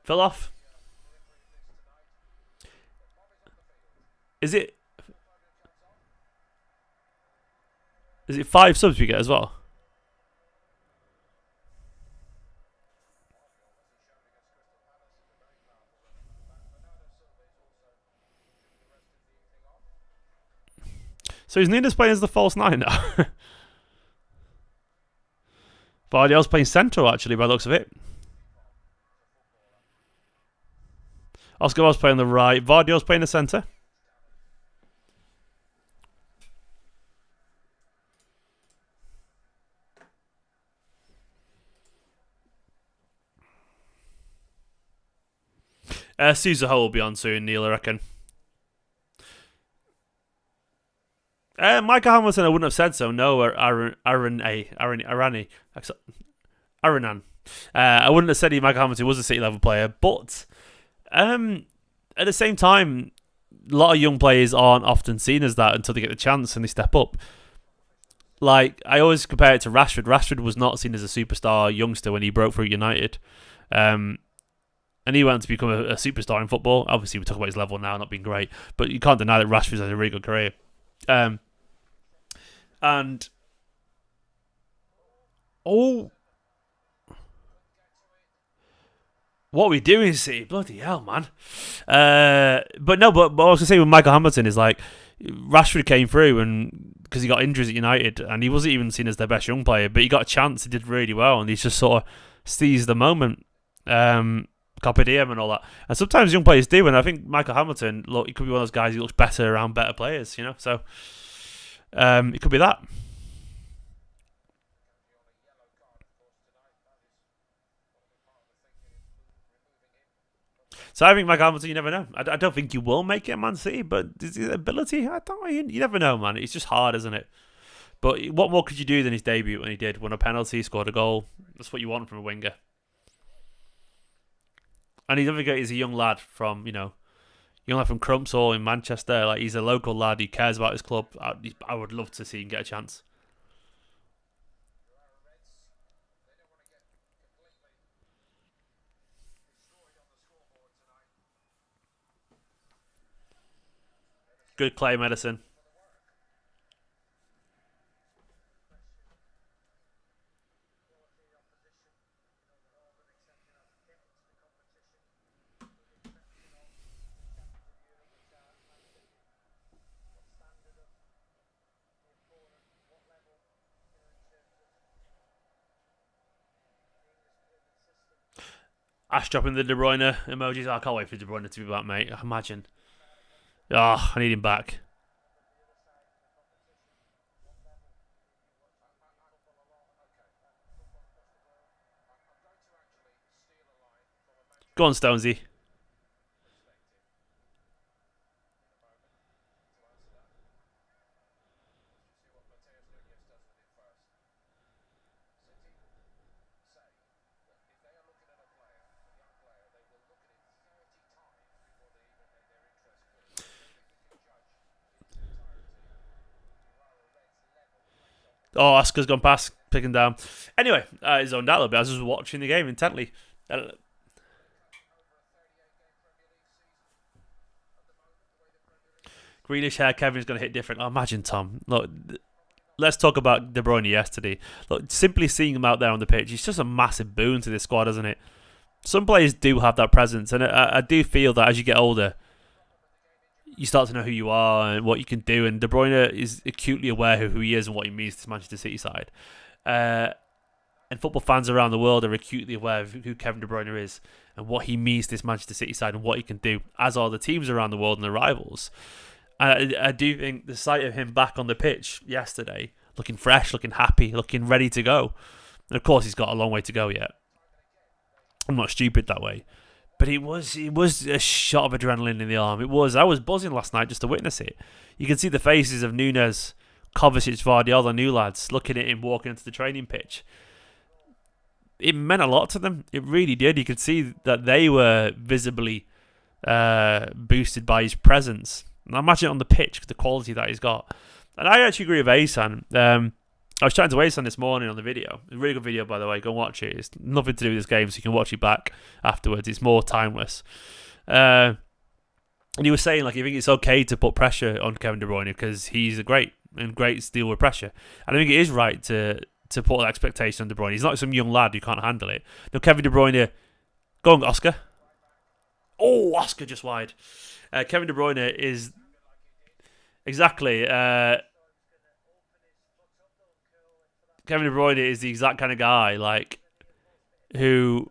Fell off. Is it 5 subs we get as well? So he's Nunes playing as the false 9 now. Vardial's playing central, actually, by the looks of it. Oscar Bob's playing the right. Vardial's playing the centre. Sousa Ho will be on soon, Neil, I reckon. Michael Hamilton, I wouldn't have said so. No, or Aranan. I wouldn't have said Michael Hamilton was a City level player, but at the same time, a lot of young players aren't often seen as that until they get the chance and they step up. Like, I always compare it to Rashford. Rashford was not seen as a superstar youngster when he broke through United. And he went to become a superstar in football. Obviously, we talk about his level now not being great, but you can't deny that Rashford's had a really good career. And what are we doing, City? Bloody hell, man! But what I was gonna say with Michael Hamilton is like Rashford came through and because he got injuries at United and he wasn't even seen as their best young player, but he got a chance. He did really well, and he's just sort of seized the moment. Carpe diem and all that. And sometimes young players do, and I think Michael Hamilton, look, he could be one of those guys who looks better around better players, you know. So it could be that. So I think Michael Hamilton, you never know. I don't think you will make it at Man City, but his ability, you never know, man. It's just hard, isn't it? But what more could you do than his debut when he did? Won a penalty, scored a goal. That's what you want from a winger. And he's a young lad from, Crumps Hall in Manchester. Like, he's a local lad. He cares about his club. I would love to see him get a chance. Good clay medicine. Ash dropping the De Bruyne emojis. I can't wait for De Bruyne to be back, mate. Imagine. I need him back. Go on, Stonesy. Oh, Oscar's gone past, picking down. Anyway, I zoned out a little bit. I was just watching the game intently. Grealish hair, Kevin's going to hit different. Oh, imagine, Tom. Look, let's talk about De Bruyne yesterday. Look, simply seeing him out there on the pitch, it's just a massive boon to this squad, isn't it? Some players do have that presence, and I do feel that as you get older, you start to know who you are and what you can do. And De Bruyne is acutely aware of who he is and what he means to Manchester City side. And football fans around the world are acutely aware of who Kevin De Bruyne is and what he means to this Manchester City side and what he can do, as are the teams around the world and the rivals. I do think the sight of him back on the pitch yesterday, looking fresh, looking happy, looking ready to go. And of course, he's got a long way to go yet. I'm not stupid that way. But it was a shot of adrenaline in the arm. I was buzzing last night just to witness it. You can see the faces of Nunes, Kovacic, Vardy, the new lads, looking at him walking into the training pitch. It meant a lot to them. It really did. You could see that they were visibly boosted by his presence. And I imagine it on the pitch, the quality that he's got. And I actually agree with Asan. I was chatting to Asan this morning on the video. It's a really good video, by the way. Go and watch it. It's nothing to do with this game, so you can watch it back afterwards. It's more timeless. And he was saying, like, you think it's okay to put pressure on Kevin De Bruyne because he's a great deal with pressure. And I think it is right to put an expectation on De Bruyne. He's not some young lad who can't handle it. No, Kevin De Bruyne... Go on, Oscar. Oh, Oscar just wide. Kevin De Bruyne is... Exactly... Kevin De Bruyne is the exact kind of guy, like, who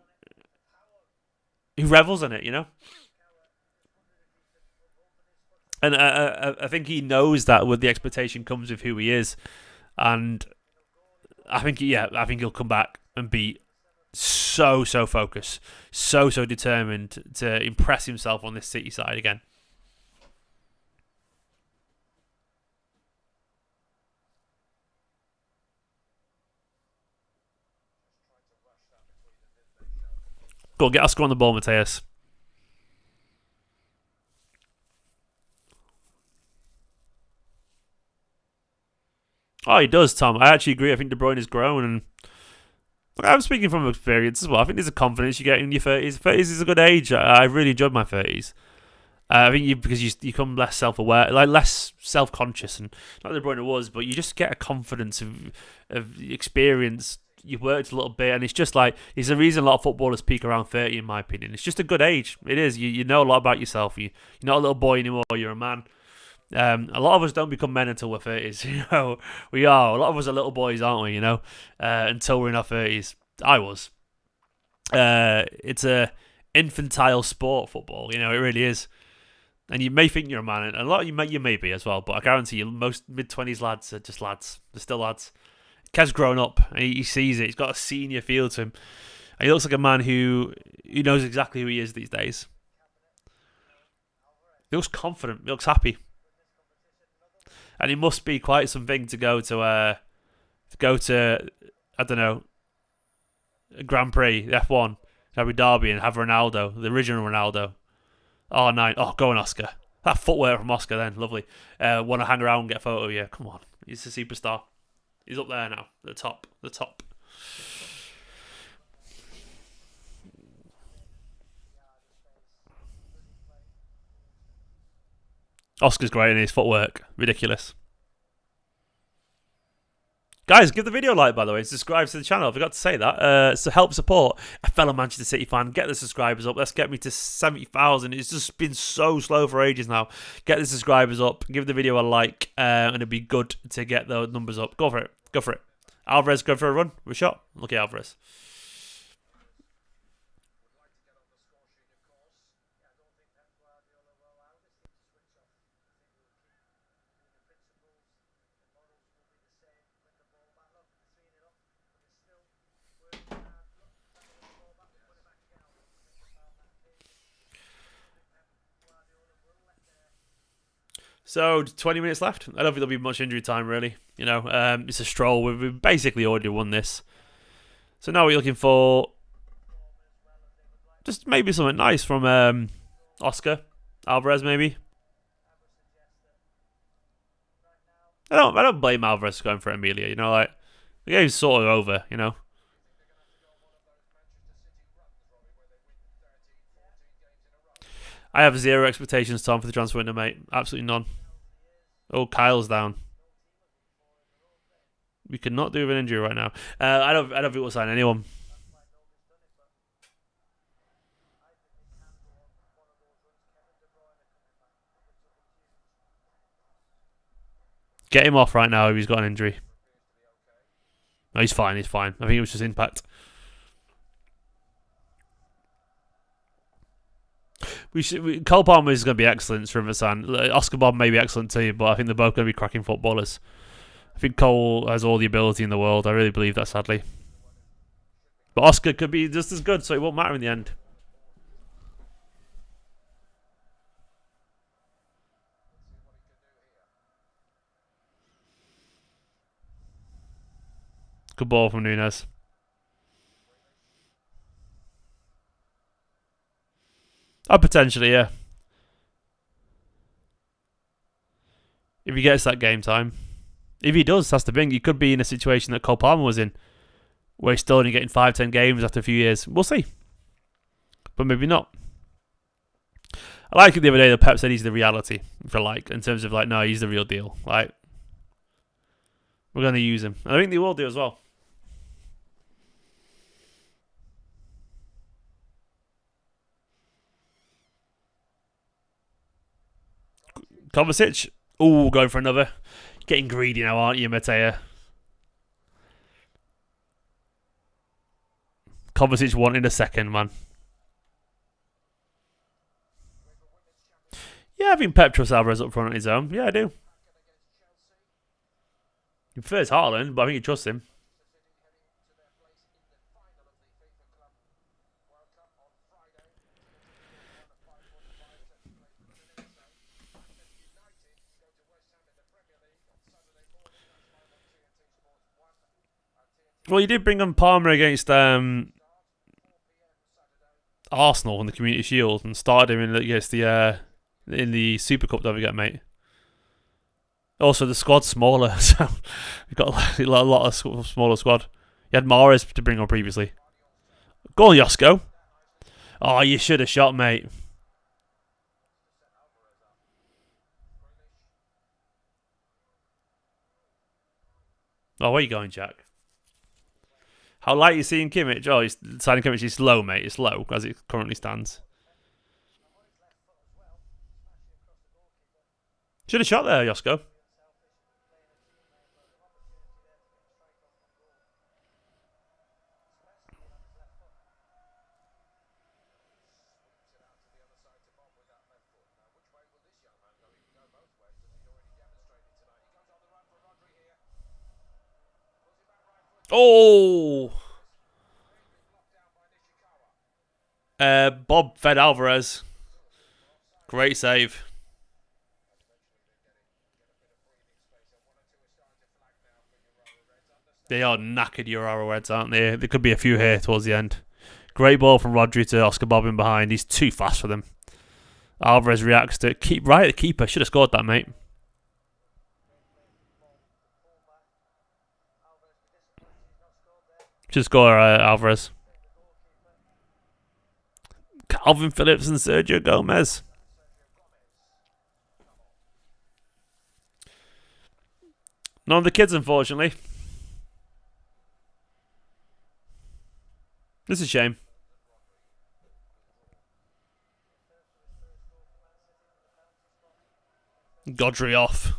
revels in it, you know? And I think he knows that with the expectation comes with who he is. And I think he'll come back and be so focused, so determined to impress himself on this City side again. Go on, get Oscar on the ball, Mateus. Oh, he does, Tom. I actually agree. I think De Bruyne has grown, and I'm speaking from experience as well. I think there's a confidence you get in your 30s. 30s is a good age. I really enjoyed my 30s. I think because you become less self-aware, like less self-conscious, and not that De Bruyne was, but you just get a confidence of experience. You worked a little bit, and it's just like it's the reason a lot of footballers peak around 30, in my opinion. It's just a good age. It is. You know a lot about yourself. You're not a little boy anymore. You're a man. A lot of us don't become men until we're 30s. You know, we are. A lot of us are little boys, aren't we? You know, until we're in our 30s. I was. It's a infantile sport, football. You know, it really is. And you may think you're a man, and a lot of you may be as well. But I guarantee you, most mid-20s lads are just lads. They're still lads. Kev's grown up, and he sees it. He's got a senior feel to him. And he looks like a man who knows exactly who he is these days. He looks confident. He looks happy. And it must be quite something to go to I don't know, a Grand Prix, F1, Abu Dhabi, and have Ronaldo, the original Ronaldo. R9. Oh, go on, Oscar. That footwork from Oscar then, lovely. Want to hang around and get a photo of you? Come on, he's a superstar. He's up there now, the top. Oscar's great in his footwork. Ridiculous. Guys, give the video a like, by the way. Subscribe to the channel. I forgot to say that. So help support a fellow Manchester City fan. Get the subscribers up. Let's get me to 70,000. It's just been so slow for ages now. Get the subscribers up. Give the video a like. And it'd be good to get the numbers up. Go for it. Alvarez, go for a run. We're shot. Look at Alvarez. So, 20 minutes left. I don't think there'll be much injury time, really. You know, it's a stroll. We've basically already won this. So now we're looking for just maybe something nice from Oscar. Alvarez, maybe. I don't blame Alvarez for going for Emilia. You know, like the game's sort of over. You know. I have zero expectations, Tom, for the transfer window, mate. Absolutely none. Oh, Kyle's down. We could not do with an injury right now. I don't think we'll sign anyone. Get him off right now if he's got an injury. No, he's fine. He's fine. I think it was just impact. Cole Palmer is going to be excellent for Riverside. Oscar Bob may be excellent too, but I think they're both going to be cracking footballers. I think Cole has all the ability in the world. I really believe that, sadly. But Oscar could be just as good, so it won't matter in the end. Good ball from Nunes. Oh, potentially, yeah. If he gets that game time. If he does, that's the thing. He could be in a situation that Cole Palmer was in, where he's still only getting 5-10 games after a few years. We'll see. But maybe not. I like it the other day that Pep said he's the reality, in terms of no, he's the real deal. Like, we're going to use him. And I think they will do as well. Kovacic. Ooh, going for another. Getting greedy now, aren't you, Matea? Kovacic wanted a second, man. Yeah, I think Pep trusts Alvarez up front on his own. Yeah, I do. He prefers Haaland, but I think he trusts him. Well, you did bring on Palmer against Arsenal in the Community Shield and started him against in the Super Cup, don't forget, mate. Also, the squad's smaller, so we've got a lot of smaller squad. You had Mahrez to bring on previously. Go on, Josko. Oh, you should have shot, mate. Oh, where are you going, Jack? How light are you seeing Kimmich? Oh, he's signing Kimmich is low, mate. It's low as it currently stands. Should have shot there, Josko. Oh! Bob fed Alvarez. Great save. They are knackered Urawa Reds, aren't they? There could be a few here towards the end. Great ball from Rodri to Oscar Bob in behind. He's too fast for them. Alvarez reacts to it. Keep right at the keeper. Should have scored that, mate. Should score Alvarez. Calvin Phillips and Sergio Gomez. None of the kids, unfortunately. This is a shame. Godry off.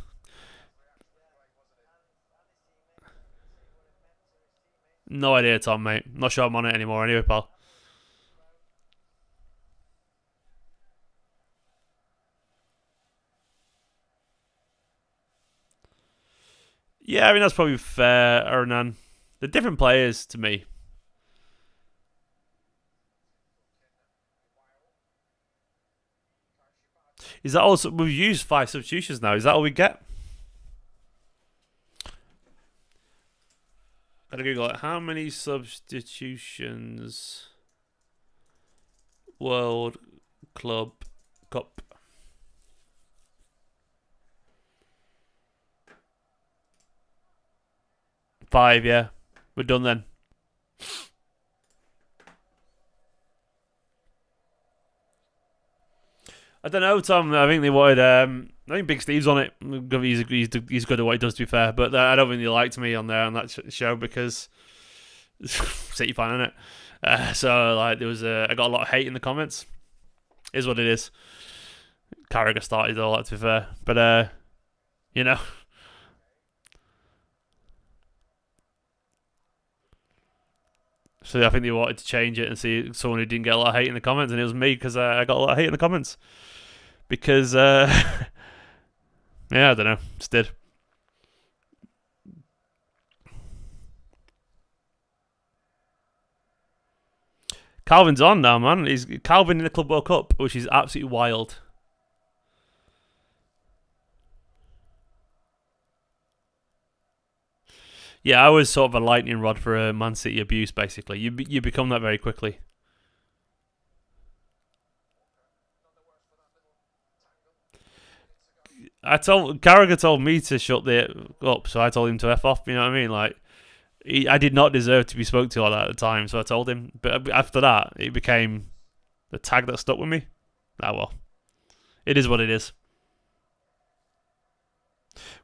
No idea, Tom, mate. Not sure I'm on it anymore anyway, pal. Yeah, I mean, that's probably fair, Hernan. They're different players to me. Is that also... We've used 5 substitutions now. Is that all we get? Gotta Google it. How many substitutions... World Club Cup. 5, yeah. We're done then. I don't know, Tom. I think they wanted. I think Big Steve's on it. He's good at what he does, to be fair. But I don't think they liked me on there on that show because City fan, innit? So like there was I got a lot of hate in the comments. Is what it is. Carragher started all that, to be fair. But you know. So I think they wanted to change it and see someone who didn't get a lot of hate in the comments, and it was me because I got a lot of hate in the comments. Because, yeah, I don't know. Just did. Calvin's on now, man. He's Calvin in the Club World Cup, which is absolutely wild. Yeah, I was sort of a lightning rod for a Man City abuse, basically. You become that very quickly. Carragher told me to shut the up, so I told him to F off. You know what I mean? Like, I did not deserve to be spoke to like that at the time, so I told him. But after that, it became the tag that stuck with me. Ah, well, it is what it is.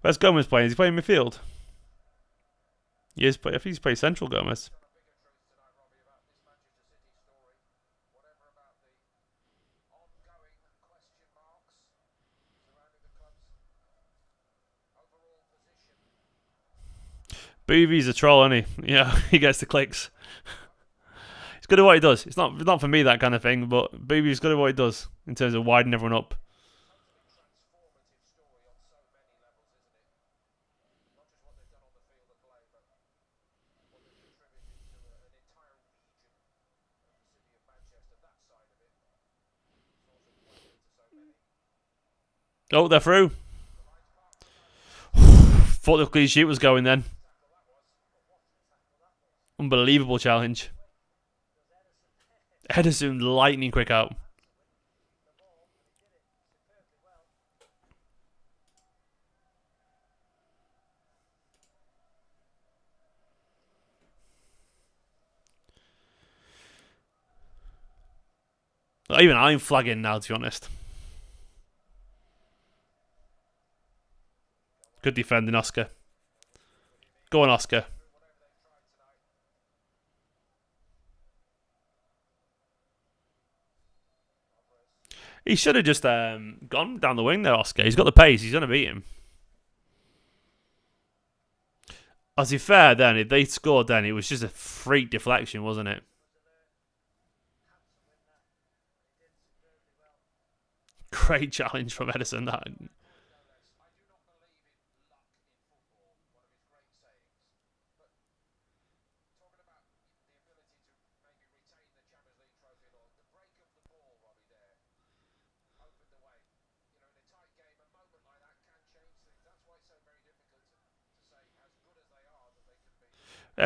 Where's Gomez playing? Is he playing midfield? I think he's playing central, Gomez. Boovy's a troll, isn't he? Yeah, he gets the clicks. He's good at what he does. It's not for me, that kind of thing, but Boovy's good at what he does in terms of widening everyone up. Oh, they're through. Thought the clean sheet was going then. Unbelievable challenge. Ederson lightning quick out. Even I'm flagging now, to be honest. Good defending, Oscar. Go on, Oscar. He should have just gone down the wing there, Oscar. He's got the pace. He's going to beat him. As if fair, then, if they scored then, it was just a freak deflection, wasn't it? Great challenge from Ederson, that.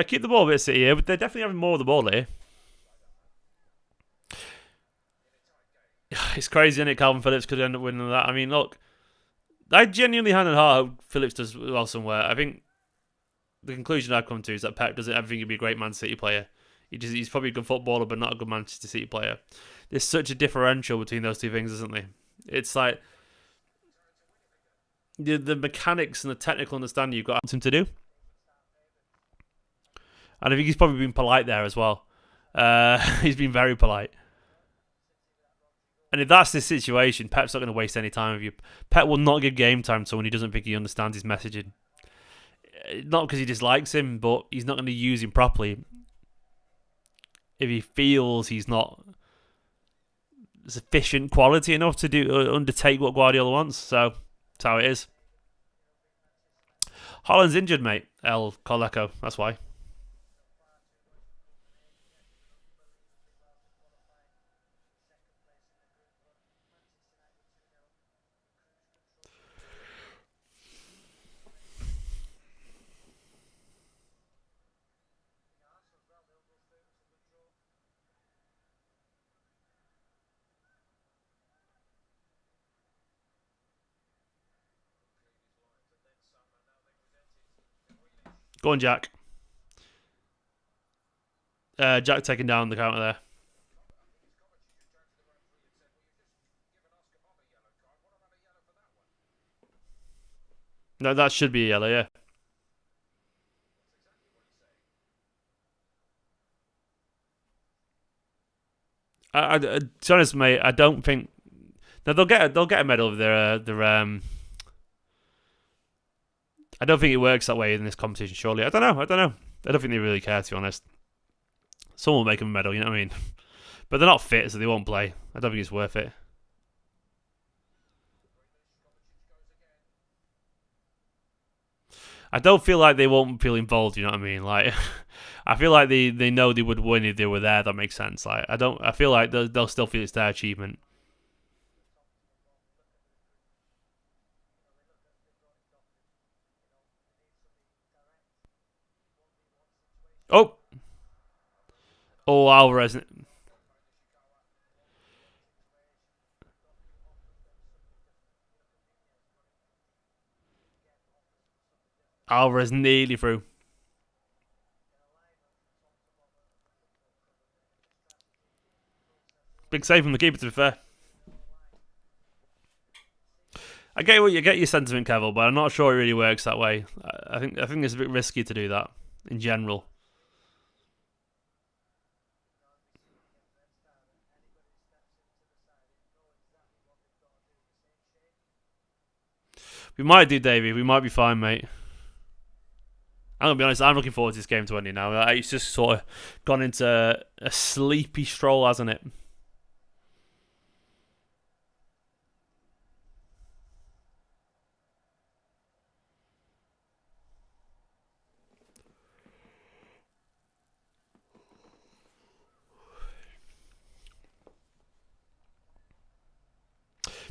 Keep the ball a bit City here, but they're definitely having more of the ball here. It's crazy, isn't it? Calvin Phillips could end up winning that. I mean, look, I genuinely hand on heart hope Phillips does well somewhere. I think the conclusion I've come to is that Pep doesn't ever think he'd be a great Man City player. He's probably a good footballer, but not a good Manchester City player. There's such a differential between those two things, isn't there? It's like the mechanics and the technical understanding you've got him to do. And I think he's probably been polite there as well. He's been very polite. And if that's the situation, Pep's not going to waste any time with you. Pep will not give game time to someone who doesn't think he understands his messaging. Not because he dislikes him, but he's not going to use him properly if he feels he's not sufficient quality enough to undertake what Guardiola wants. So that's how it is. Holland's injured, mate. El Coleco. That's why. Go on, Jack. Jack taking down the counter there. No, that should be a yellow, yeah. To be honest, mate, I don't think. No, they'll get a medal if they're. I don't think it works that way in this competition. Surely, I don't know. I don't think they really care, to be honest. Someone will make them a medal, you know what I mean? But they're not fit, so they won't play. I don't think it's worth it. I don't feel like they won't feel involved. You know what I mean? Like, I feel like they know they would win if they were there. That makes sense. Like, I feel like they'll still feel it's their achievement. Oh, Alvarez. Alvarez nearly through. Big save from the keeper, to be fair. I get your sentiment, Kevin, but I'm not sure it really works that way. I think it's a bit risky to do that in general. We might do, Davey. We might be fine, mate. I'm gonna be honest. I'm looking forward to this game to ending now. It's just sort of gone into a sleepy stroll, hasn't it?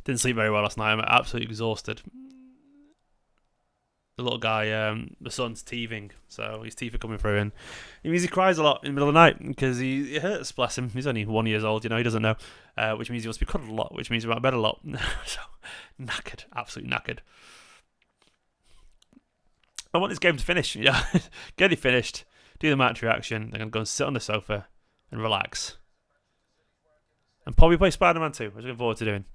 Didn't sleep very well last night. I'm absolutely exhausted. The little guy, the son's teething, so his teeth are coming through, and it means he cries a lot in the middle of the night because it hurts. Bless him. He's only 1 year old, he doesn't know, which means he must be cuddled a lot, which means he might bed a lot. So knackered, absolutely knackered. I want this game to finish. Yeah, get it finished. Do the match reaction. Then I'm going to go and sit on the sofa and relax, and probably play Spider-Man 2. I'm looking forward to doing.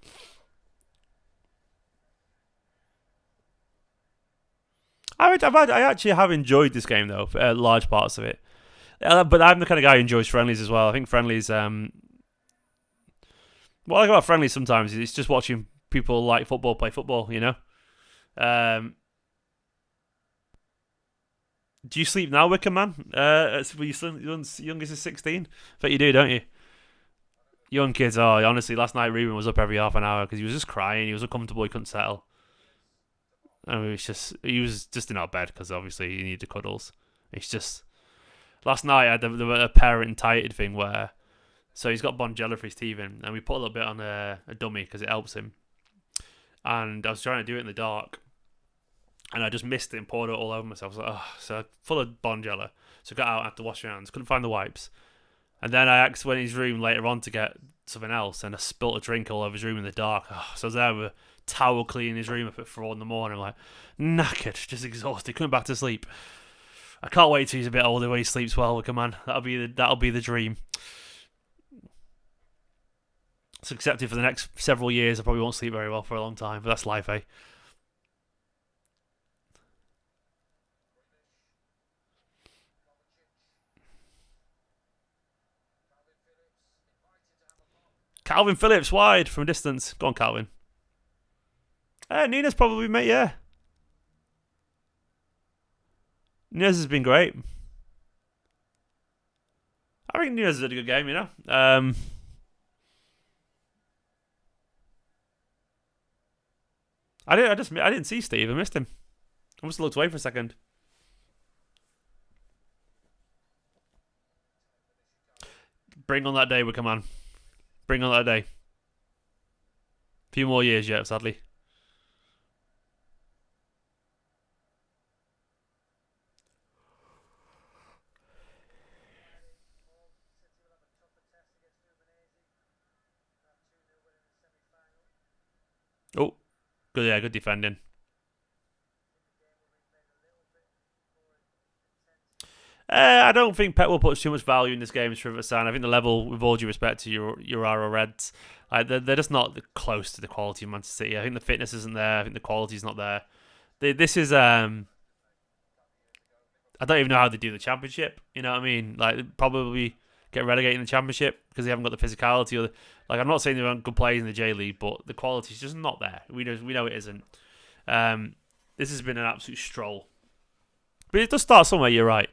I actually have enjoyed this game though, for, large parts of it. But I'm the kind of guy who enjoys friendlies as well. I think friendlies. What I like about friendlies sometimes is it's just watching people like football play football. You know. Do you sleep now, Wicker Man? Were your youngest is 16? I bet you do, don't you? Young kids. Oh, honestly, last night Ruben was up every half an hour because he was just crying. He was uncomfortable. He couldn't settle. And he was just in our bed because obviously he needed cuddles. It's just last night I had a parent entitled thing where so he's got Bonjela for his teeth in, and we put a little bit on a dummy because it helps him. And I was trying to do it in the dark, and I just missed it and poured it all over myself. I was like, oh, so full of Bonjela. So I got out after washing hands, couldn't find the wipes, and then I actually went in his room later on to get something else, and I spilt a drink all over his room in the dark. Oh, so I was there with a towel cleaning his room up at 4 in the morning. I'm like knackered, just exhausted, couldn't back to sleep. I can't wait till he's a bit older when he sleeps well. Come on, that'll be the dream. It's accepted for the next several years. I probably won't sleep very well for a long time, but that's life, eh? Calvin Phillips wide from a distance. Go on, Calvin. Nina's probably, mate, yeah. Nunez has been great. I think Nunez did a good game, you know. I didn't see Steve. I missed him. I must have looked away for a second. Bring on that day, come on. Bring on that day. A few more years yet, sadly. Oh, good, yeah, good defending. I don't think Pep will put too much value in this game as Riverside. I think the level, with all due respect to your Urawa Reds, they're just not close to the quality of Manchester City. I think the fitness isn't there. I think the quality's not there. This is I don't even know how they do the Championship. You know what I mean? Like, probably get relegated in the Championship because they haven't got the physicality. I'm not saying they aren't good players in the J League, but the quality's just not there. We know it isn't. This has been an absolute stroll. But it does start somewhere, you're right.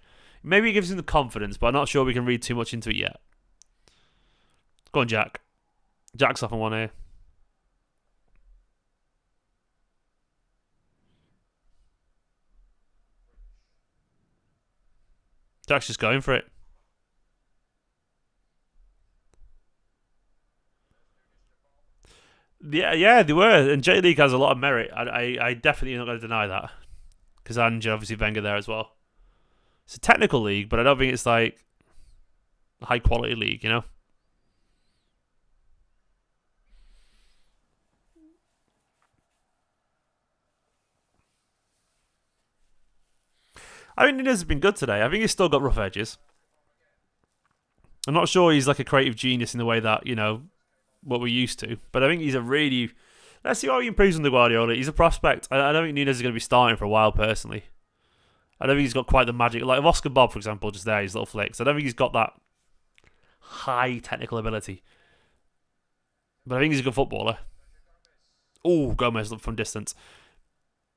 Maybe it gives him the confidence, but I'm not sure we can read too much into it yet. Go on, Jack. Jack's off on one here. Jack's just going for it. Yeah, they were. And J League has a lot of merit. I definitely not going to deny that. Because obviously Wenger there as well. It's a technical league, but I don't think it's like a high quality league, you know? I think Nunez has been good today. I think he's still got rough edges. I'm not sure he's like a creative genius in the way that, what we're used to. But I think he's a really... Let's see how he improves under Guardiola. He's a prospect. I don't think Nunez is going to be starting for a while, personally. I don't think he's got quite the magic. Like Oscar Bob, for example, just there, his little flicks. I don't think he's got that high technical ability. But I think he's a good footballer. Oh, Gomez from distance.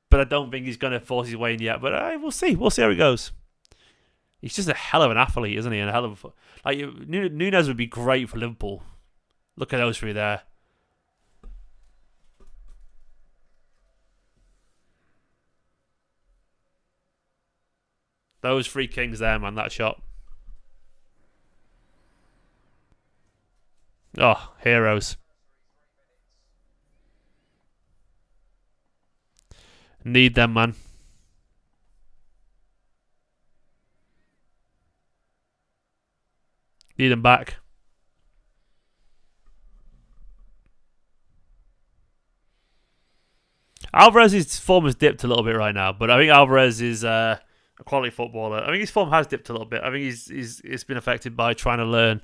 But I don't think he's going to force his way in yet. But we'll see. We'll see how he goes. He's just a hell of an athlete, isn't he? And a hell of a... Nunez would be great for Liverpool. Look at those three there. Those three kings there, man. That shot. Oh, heroes. Need them, man. Need them back. Alvarez's form has dipped a little bit right now, but I think Alvarez is a quality footballer. I think his form has dipped a little bit. I think it's been affected by trying to learn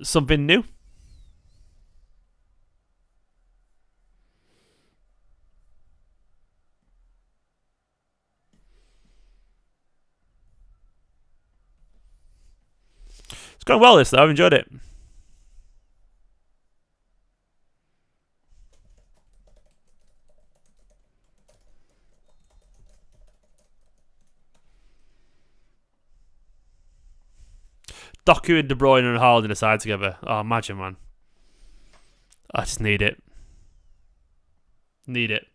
something new. It's going well, this though. I've enjoyed it. Doku and De Bruyne and Haaland in the side together. Oh, imagine, man. I just need it. Need it.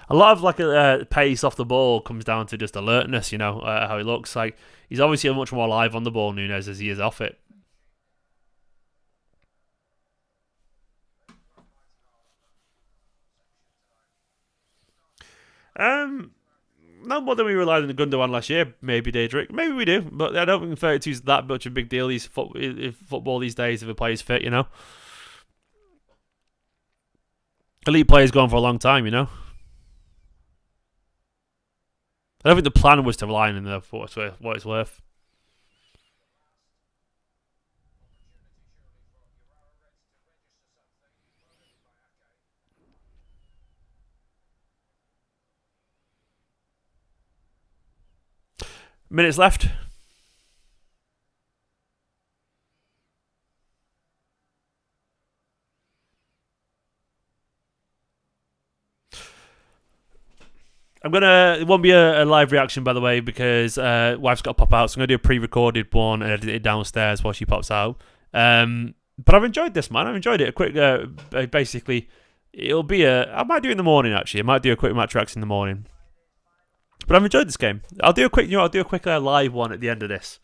A lot of pace off the ball comes down to just alertness, how he looks. Like he's obviously much more alive on the ball, Nunez, as he is off it. No more than we relied on the Gundogan last year, maybe, Daedric. Maybe we do, but I don't think 32 is that much of a big deal. He's football these days if a player's fit, Elite players gone for a long time, I don't think the plan was to rely on him there for what it's worth. Minutes left. It won't be a live reaction, by the way, because wife's got to pop out, so I'm going to do a pre-recorded one and edit it downstairs while she pops out. But I've enjoyed this, man. I've enjoyed it. A quick, basically, I might do it in the morning, actually. I might do a quick match reaction in the morning. But I've enjoyed this game. I'll do a quick live one at the end of this.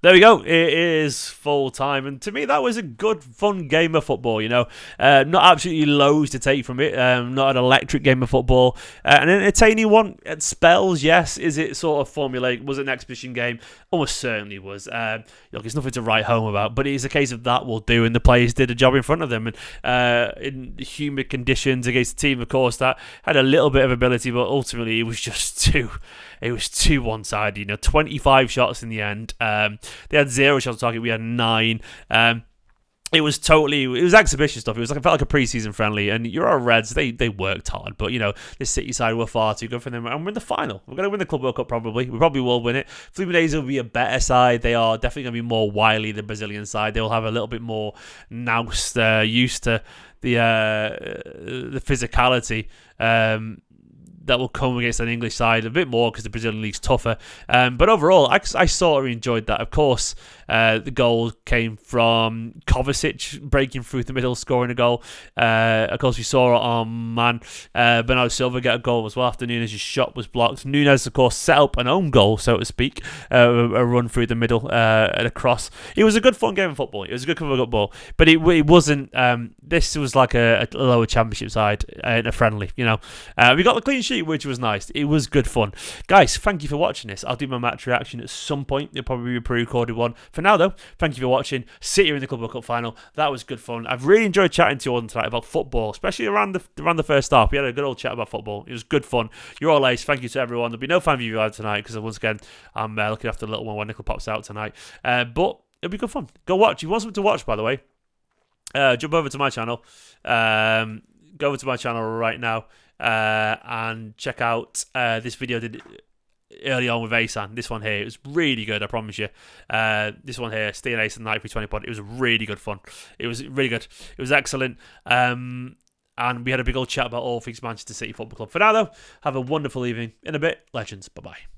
there we go. It is full time, and to me, that was a good, fun game of football. Not absolutely loads to take from it. Not an electric game of football, an entertaining one at spells. Yes, is it sort of formulaic? Was it an exhibition game? Almost certainly was. Look, it's nothing to write home about, but it is a case of that will do, and the players did a job in front of them, and in humid conditions against a team, of course, that had a little bit of ability, but ultimately it was just too. It was too one-sided. 25 shots in the end. They had 0 shots on target. We had 9. It was exhibition stuff. It felt like a preseason friendly, and Urawa Reds, they worked hard, but the City side were far too good for them, and we're in the final. We're going to win the Club World Cup probably. We probably will win it. Fluminense will be a better side. They are definitely going to be more wily than the Brazilian side. They will have a little bit more nous, used to the physicality. That will come against an English side a bit more because the Brazilian league's tougher. But overall, I sort of enjoyed that. Of course, the goal came from Kovacic breaking through the middle, scoring a goal. Of course, we saw Bernardo Silva get a goal as well after Nunes' shot was blocked. Nunes, of course, set up an own goal, so to speak, a run through the middle and a cross. It was a good, fun game of football. It was a good cover football, but it wasn't. This was like a lower championship side in a friendly. We got the clean sheet, which was nice. It was good fun. Guys, thank you for watching this. I'll do my match reaction at some point. It'll probably be a pre-recorded one. For now, though, thank you for watching. City are in the Club World Cup final. That was good fun. I've really enjoyed chatting to you all tonight about football, especially around the first half. We had a good old chat about football. It was good fun. You're all ace. Thank you to everyone. There'll be no fan view tonight because, once again, I'm looking after the little one when Nickel pops out tonight. But it'll be good fun. Go watch. If you want something to watch, by the way, jump over to my channel. Go over to my channel right now. And check out this video I did early on with Asan. This one here, it was really good, I promise you. This one here, Stay and Ace and the 9320 pod, it was really good fun. It was really good. It was excellent. And we had a big old chat about all things Manchester City Football Club. For now, though, have a wonderful evening. In a bit, legends. Bye-bye.